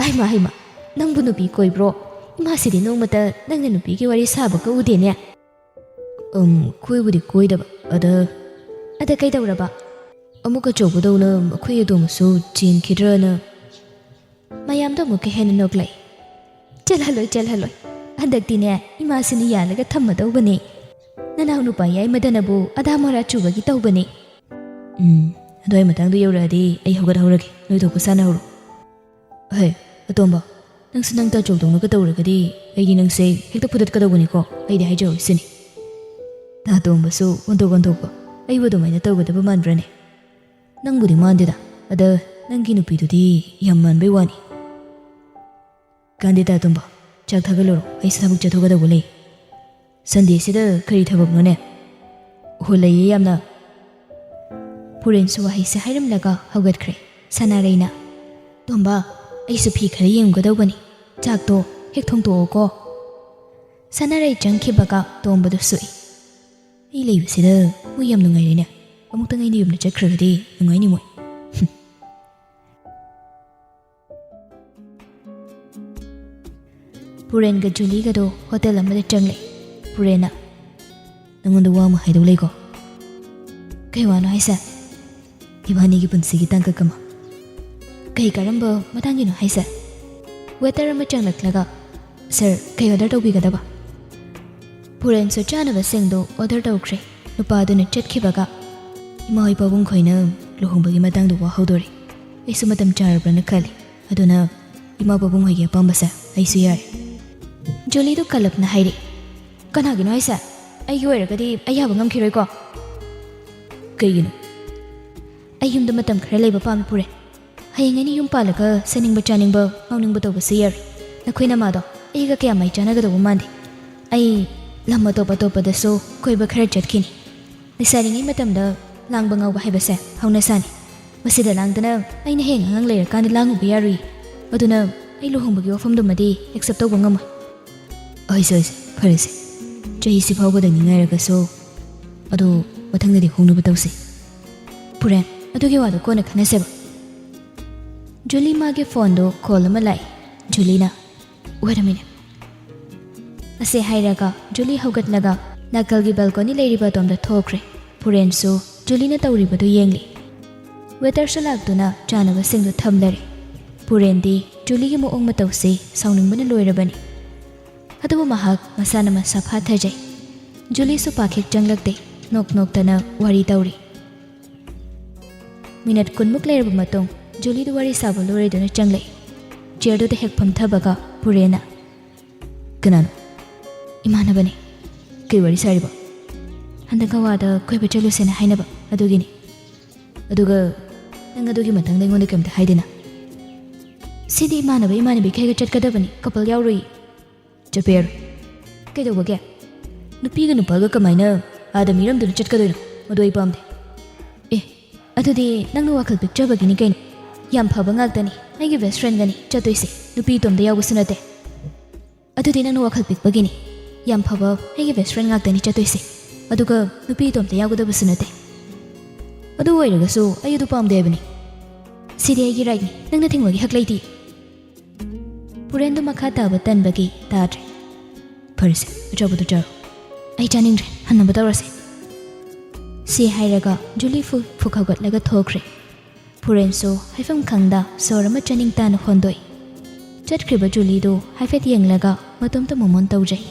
ꯍꯩꯃ ꯅꯪꯕꯨ ꯅꯨꯄꯤ ꯀꯣꯏꯕ꯭ꯔꯣ ꯏꯃꯥꯁꯤꯗꯤ ꯅꯣꯡꯃꯇ ꯅꯪꯅ ꯅꯨꯄꯤꯒꯤ ꯋꯥꯔꯤ ꯁꯥꯕꯒ ꯎꯗꯦꯅꯦ ꯀꯣꯏꯕꯨꯗꯤ ꯀꯣꯏꯗꯕ ꯑꯗ ꯀꯩꯗꯧꯔꯕ ꯑꯃꯨꯛ ꯑꯆꯧꯕꯗꯧꯅ ꯑꯩꯈꯣꯏ ꯑꯗꯣꯝꯁꯨ ꯆꯦꯟꯈꯤꯗ꯭ꯔꯅ ꯃꯌꯥꯝꯗꯣ ꯑꯃꯨꯛꯀ ꯍꯦꯟꯅ ꯅꯣꯛꯂꯛꯏ ꯆꯠꯍꯜꯂꯣꯏ ꯍꯟꯗꯛꯇꯤꯅꯦ ꯏꯃꯥꯁꯤꯅ ꯌꯥꯜꯂꯒ ꯊꯝꯃꯗꯧꯕꯅꯦ ꯅꯅꯥꯎ ꯅꯨꯄꯥ ꯌꯥꯏꯃꯗꯅꯕꯨ ꯑꯙꯥ ꯃꯣꯔꯥ ꯆꯨꯕꯒꯤ ꯇꯧꯕꯅꯦ ꯑꯗꯨꯋꯥꯏ ꯃꯇꯥꯡꯗꯣ ꯌꯧꯔꯛꯑꯗꯤ ꯑꯩ ꯍꯧꯒꯠꯍꯧꯔꯒꯦ ꯅꯣꯏ ꯊꯣꯛꯄ ꯁꯥꯟꯅꯍꯧꯔꯣ ꯍꯣꯏ ꯑꯇꯣꯝꯕ ꯅꯪꯁꯨ ꯅꯪ ꯇꯥꯆꯧꯗꯧꯅꯒ ꯇꯧꯔꯒꯗꯤ ꯑꯩꯗꯤ ꯅꯪꯁꯦ ꯍꯦꯛꯇ ꯐꯨꯗꯠꯀꯗꯧꯕꯅꯤꯀꯣ ꯑꯩꯗꯤ ꯍꯥꯏꯖꯍꯧꯔꯤ ꯁꯤꯅꯤ ꯇꯥꯇꯣꯝꯕꯁꯨ ꯑꯣꯟꯊꯣꯛꯄ ꯑꯩꯕꯨ ꯑꯗꯨꯃꯥꯏꯅ ꯇꯧꯒꯗꯕ ꯃꯥꯟꯕ꯭ꯔꯅꯦ ꯅꯪꯕꯨꯗꯤ ꯃꯥꯟꯗꯦꯗ ꯑꯗ ꯅꯪꯒꯤ ꯅꯨꯄꯤꯗꯨꯗꯤ ꯌꯥꯝ ꯃꯥꯟꯕꯩ ꯋꯥꯅꯤ ꯀꯥꯟꯗꯦ ꯇꯥꯇꯣꯝꯕ ꯆꯥꯛ ꯊꯥꯒꯠꯂꯨꯔꯣ ꯑꯩꯁꯨ ꯊꯕꯛ ꯆꯠꯊꯣꯛꯀꯗꯧꯕ ꯂꯩ ꯁꯟꯗꯦꯁꯤꯗ ꯀꯔꯤ ꯊꯕꯛꯅꯣꯅꯦ ꯂꯩꯌꯦ ꯌꯥꯝꯅ ꯄꯨꯔꯦꯟꯁꯨ ꯋꯥꯍꯩꯁꯦ ꯍꯥꯏꯔꯝꯂꯒ ꯍꯧꯒꯠꯈ꯭ꯔꯦ ꯁꯅꯥꯔꯩꯅ ꯇꯣꯝꯕ ꯑꯩꯁꯨ ꯐꯤ ꯈꯔ ꯌꯦꯡꯒꯗꯧꯕꯅꯤ ꯆꯥꯛꯇꯣ ꯍꯦꯛ ꯊꯣꯡꯇꯣꯛꯑꯣꯀꯣ ꯁꯅꯥꯔꯩ ꯆꯪꯈꯤꯕꯒ ꯇꯣꯝꯕꯗꯨ ꯁꯨꯏ ꯑꯩ ꯂꯩꯕꯁꯤꯗ ꯃꯣꯏ ꯌꯥꯝ ꯅꯨꯡꯉꯥꯏꯔꯦꯅꯦ ꯑꯃꯨꯛꯇꯪ ꯑꯩꯅ ꯌꯨꯝꯗ ꯆꯠꯈ꯭ꯔꯒꯗꯤ ꯅꯨꯡꯉꯥꯏꯅꯤ ꯃꯣꯏ ꯄꯨꯔꯦꯟꯒ ꯖꯨꯂꯤꯒꯗꯣ ꯍꯣꯇꯦꯜ ꯑꯃꯗ ꯆꯪꯂꯛꯏ ꯄꯨꯔꯦꯟꯅ ꯅꯪꯉꯣꯟꯗ ꯋꯥ ꯑꯃ ꯍꯥꯏꯗꯧ ꯂꯩꯀꯣ ꯀꯩ ꯋꯥꯅꯣ ꯍꯥꯏꯁꯦ ꯏꯕꯥꯅꯤꯒꯤ ꯄꯨꯟꯁꯤꯒꯤ ꯇꯥꯡꯀꯛ ꯑꯃ ꯀꯩ ꯀꯔꯝꯕ ꯃꯇꯥꯡꯒꯤꯅꯣ ꯍꯥꯏꯁꯦ ꯋꯦꯇꯔ ꯑꯃ ꯆꯪꯂꯛꯂꯒ ꯁꯔ ꯀꯩ ꯑꯣꯔꯗꯔ ꯇꯧꯕꯤꯒꯗꯕ ꯄꯨꯔꯦꯟꯁꯨ ꯆꯥꯅꯕꯁꯤꯡꯗꯣ ꯑꯣꯔꯗꯔ ꯇꯧꯈ꯭ꯔꯦ ꯅꯨꯄꯥꯗꯨꯅ ꯆꯠꯈꯤꯕꯒ ꯏꯃꯥ ꯍꯣꯏ ꯄꯥꯕꯨꯡ ꯈꯣꯏꯅ ꯂꯨꯍꯣꯡꯕꯒꯤ ꯃꯇꯥꯡꯗ ꯋꯥ ꯍꯧꯗꯣꯔꯤ ꯑꯩꯁꯨ ꯃꯇꯝ ꯆꯥꯔꯕ꯭ꯔꯅ ꯈꯜꯂꯤ ꯑꯗꯨꯅ ꯏꯃꯥ ꯄꯥꯕꯨꯡ ꯍꯣꯏꯒꯤ ꯑꯄꯥꯝꯕꯁꯦ ꯑꯩꯁꯨ ꯌꯥꯔꯦ ꯖꯣꯂꯤꯗꯨ ꯀꯜꯂꯞꯅ ꯍꯥꯏꯔꯤ ꯀꯅꯥꯒꯤꯅꯣ ꯍꯥꯏꯁꯦ ꯑꯩꯒꯤ ꯑꯣꯏꯔꯒꯗꯤ ꯑꯩ ꯌꯥꯕ ꯉꯝꯈꯤꯔꯣꯏꯀꯣ ꯀꯩꯒꯤꯅꯣ ꯑꯩ ꯌꯨꯝꯗ ꯃꯇꯝ ꯈꯔ ꯂꯩꯕ ꯄꯥꯝꯃꯤ ꯄꯨꯔꯦ ꯍꯌꯦꯡ ꯑꯩꯅ ꯌꯨꯝ ꯄꯥꯜꯂꯒ ꯆꯥꯅꯤꯡꯕ ꯆꯥꯅꯤꯡꯕ ꯉꯥꯎꯅꯤꯡꯕ ꯇꯧꯕꯁꯨ ꯌꯥꯔꯣꯏ ꯅꯈꯣꯏ ꯅꯃꯥꯗꯣ ꯑꯩꯒ ꯀꯌꯥ ꯃꯥꯏ ꯆꯥꯟꯅꯒꯗꯧꯕ ꯃꯥꯟꯗꯦ ꯑꯩ ꯂꯝ ꯑꯇꯣꯞꯄꯗꯁꯨ ꯀꯣꯏꯕ ꯈꯔ ꯆꯠꯈꯤꯅꯤ ꯂꯩꯁꯥꯔꯤꯉꯩ ꯃꯇꯝꯗ ꯂꯥꯡꯕ ꯉꯥꯎꯕ ꯍꯥꯏꯕꯁꯦ ꯍꯧꯅꯁꯥꯅꯤ ꯃꯁꯤꯗ ꯂꯥꯡꯗꯅ ꯑꯩꯅ ꯍꯌꯦꯡ ꯑꯉꯥꯡ ꯂꯩꯔꯀꯥꯟꯗ ꯂꯥꯡꯉꯨꯕ ꯌꯥꯔꯨꯏ ꯑꯗꯨꯅ ꯑꯩ ꯂꯨꯍꯣꯡꯕꯒꯤ ꯋꯥꯐꯝꯗꯨꯃꯗꯤ ꯑꯦꯛꯁꯦꯞ ꯇꯧꯕ ꯉꯝꯃꯣꯏ ꯑꯩꯁꯦ ꯐꯔꯦꯁꯦ ꯆꯍꯤꯁꯤ ꯐꯥꯎꯕꯗꯪ ꯉꯥꯏꯔꯒꯁꯨ ꯑꯗꯨ ꯃꯊꯪꯗꯗꯤ ꯍꯣꯡꯅꯕ ꯇꯧꯁꯤ ꯄꯨꯔꯦꯟ ꯑꯗꯨꯒꯤ ꯋꯥꯗꯣ ꯀꯣꯟꯅ ꯈꯟꯅꯁꯦꯕ ꯖꯨꯂꯤ ꯃꯥꯒꯤ ꯐꯣꯟꯗꯣ ꯀꯣꯜ ꯑꯃ ꯂꯥꯛꯏ ꯖꯨꯂꯤꯅ ꯋꯦꯠ ꯑꯁꯦ ꯍꯥꯏꯔꯒ ꯖꯨꯂꯤ ꯍꯧꯒꯠꯂꯒ ꯅꯥꯀꯜꯒꯤ ꯕꯦꯜꯀꯣꯅꯤ ꯂꯩꯔꯤꯕ ꯑꯗꯣꯝꯗ ꯊꯣꯛꯈ꯭ರೆ ꯄꯨꯔꯦꯟꯁꯨ ꯖꯨꯂꯤꯅ ꯇꯧꯔꯤꯕꯗꯨ ꯌꯦꯡꯂꯤ ꯋꯦꯇꯔꯁꯨ ꯂꯥꯛꯇꯨꯅ ꯆꯥꯅꯕꯁꯤꯡꯗꯨ ꯊꯝꯂꯔꯦ ꯄꯨꯔꯦꯟꯗꯤ ꯖꯨꯂꯤꯒꯤ ꯃꯑꯣꯡ ꯃꯇꯧꯁꯤ ꯁꯥꯎꯅꯤꯡꯕꯅ ꯂꯣꯏꯔꯕꯅꯤ ꯑꯗꯨꯕꯨ ꯃꯍꯥꯛ ꯃꯁꯥꯅ ꯃꯁꯥ ꯐꯥꯊꯖꯩ ꯖꯨꯂꯤꯁꯨ ꯄꯥꯈꯦꯛ ꯆꯪꯂꯛꯇꯦ ꯅꯣꯛ ꯅꯣꯛꯇꯅ ꯋꯥꯔꯤ ꯇꯧꯔꯤ ꯃꯤꯅꯠ 10ꯃꯨꯛ ꯂꯩꯔꯕ ꯃꯇꯨꯡ ꯖꯨꯂꯤꯗꯨ ꯋꯥꯔꯤ ꯁꯥꯕ ꯂꯣꯏꯔꯗꯨꯅ ꯆꯪꯂꯛꯏ ꯆꯤꯌꯔꯗꯨꯗ ꯍꯦꯛ ꯐꯝꯊꯕꯒ ꯄꯨꯔꯦꯟꯅ ꯀꯅꯥꯅꯣ ꯏꯃꯥꯟꯅꯕꯅꯤ ꯀꯩ ꯋꯥꯔꯤ ꯁꯥꯔꯤꯕ ꯍꯟꯗꯛ ꯒꯋꯥꯗ ꯀꯣꯏꯕ ꯆꯠꯂꯨꯁꯦꯅ ꯍꯥꯏꯅꯕ ꯑꯗꯨꯒꯤꯅꯤ ꯑꯗꯨꯒ ꯅꯪ ꯑꯗꯨꯒꯤ ꯃꯇꯥꯡꯗ ꯑꯩꯉꯣꯟꯗ ꯀꯩꯝꯇ ꯍꯥꯏꯗꯦꯅ ꯁꯤꯗꯤ ꯏꯃꯥꯟꯅꯕꯤ ꯈꯩꯒ ꯆꯠꯀꯗꯕꯅꯤ ꯀꯄꯜ ꯌꯥꯎꯔꯣꯏ ꯆꯠꯄ ꯌꯥꯔꯣꯏ ꯀꯩꯗꯧꯕꯒꯦ ꯅꯨꯄꯤꯒ ꯅꯨꯄꯥꯒ ꯀꯃꯥꯏꯅ ꯑꯥꯗ ꯃꯤꯔꯝꯗꯨꯅ ꯆꯠꯀꯗꯣꯏꯅꯣ ꯃꯗꯨ ꯑꯩ ꯄꯥꯝꯗꯦ ꯑꯗꯨꯗꯤ ꯅꯪꯅ ꯋꯥꯈꯜ ꯄꯤꯛꯆꯕꯒꯤꯅꯤ ꯀꯩꯅꯣ ꯌꯥꯝ ꯐꯕ ꯉꯥꯛꯇꯅꯤ ꯑꯩꯒꯤ ꯕꯦꯁ ꯐ꯭ꯔꯦꯟꯒꯅꯤ ꯆꯠꯇꯣꯏꯁꯦ ꯅꯨꯄꯤ ꯏꯇꯣꯝꯗ ꯌꯥꯎꯕꯁꯨ ꯅꯠꯇꯦ ꯑꯗꯨꯗꯤ ꯅꯪꯅ ꯋꯥꯈꯜ ꯄꯤꯛꯄꯒꯤꯅꯤ ꯌꯥꯝ ꯐꯕ ꯑꯩꯒꯤ ꯕꯦꯁ ꯐ꯭ꯔꯦꯟ ꯉꯥꯛꯇꯅꯤ ꯆꯠꯇꯣꯏꯁꯦ ꯑꯗꯨꯒ ꯅꯨꯄꯤ ꯏꯇꯣꯝꯇ ꯌꯥꯎꯒꯗꯕꯁꯨ ꯅꯠꯇꯦ ꯑꯗꯨ ꯑꯣꯏꯔꯒꯁꯨ ꯑꯩ ꯑꯗꯨ ꯄꯥꯝꯗꯦ ꯍꯥꯏꯕꯅꯤ ꯁꯤꯗꯤ ꯑꯩꯒꯤ ꯔꯥꯏꯠꯅꯤ ꯅꯪꯅ ꯊꯤꯡꯕꯒꯤ ꯍꯛ ꯂꯩꯇꯦ ꯄꯨꯔꯦꯟꯗꯨ ꯃꯈꯥ ꯇꯥꯕ ꯇꯟꯕꯒꯤ ꯇꯥꯗ꯭ꯔꯦ ꯐꯔꯦꯁꯦ ꯑꯆꯥꯄꯣꯠꯇꯣ ꯆꯥꯔꯣ ꯑꯩ ꯆꯥꯅꯤꯡꯗ꯭ꯔꯦ ꯍꯟꯅꯕ ꯇꯧꯔꯁꯦ ꯁꯤ ꯍꯥꯏꯔꯒ ꯖꯨꯂꯤ ꯐꯨꯛ ꯍꯧꯒꯠꯂꯒ ꯊꯣꯛꯈ꯭ꯔꯦ ꯄꯨꯔꯦꯟꯁꯨ ꯍꯥꯏꯐꯝ ꯈꯪꯗ ꯁꯣꯔ ꯑꯃ ꯆꯥꯅꯤꯡ ꯇꯥꯅ ꯍꯣꯟꯗꯣꯛꯏ ꯆꯠꯈ꯭ꯔꯤꯕ ꯖꯨꯂꯤꯗꯨ ꯍꯥꯏꯐꯦꯠ ꯌꯦꯡꯂꯒ ꯃꯇꯣꯝꯇ ꯃꯣꯃꯣꯟ ꯇꯧꯖꯩ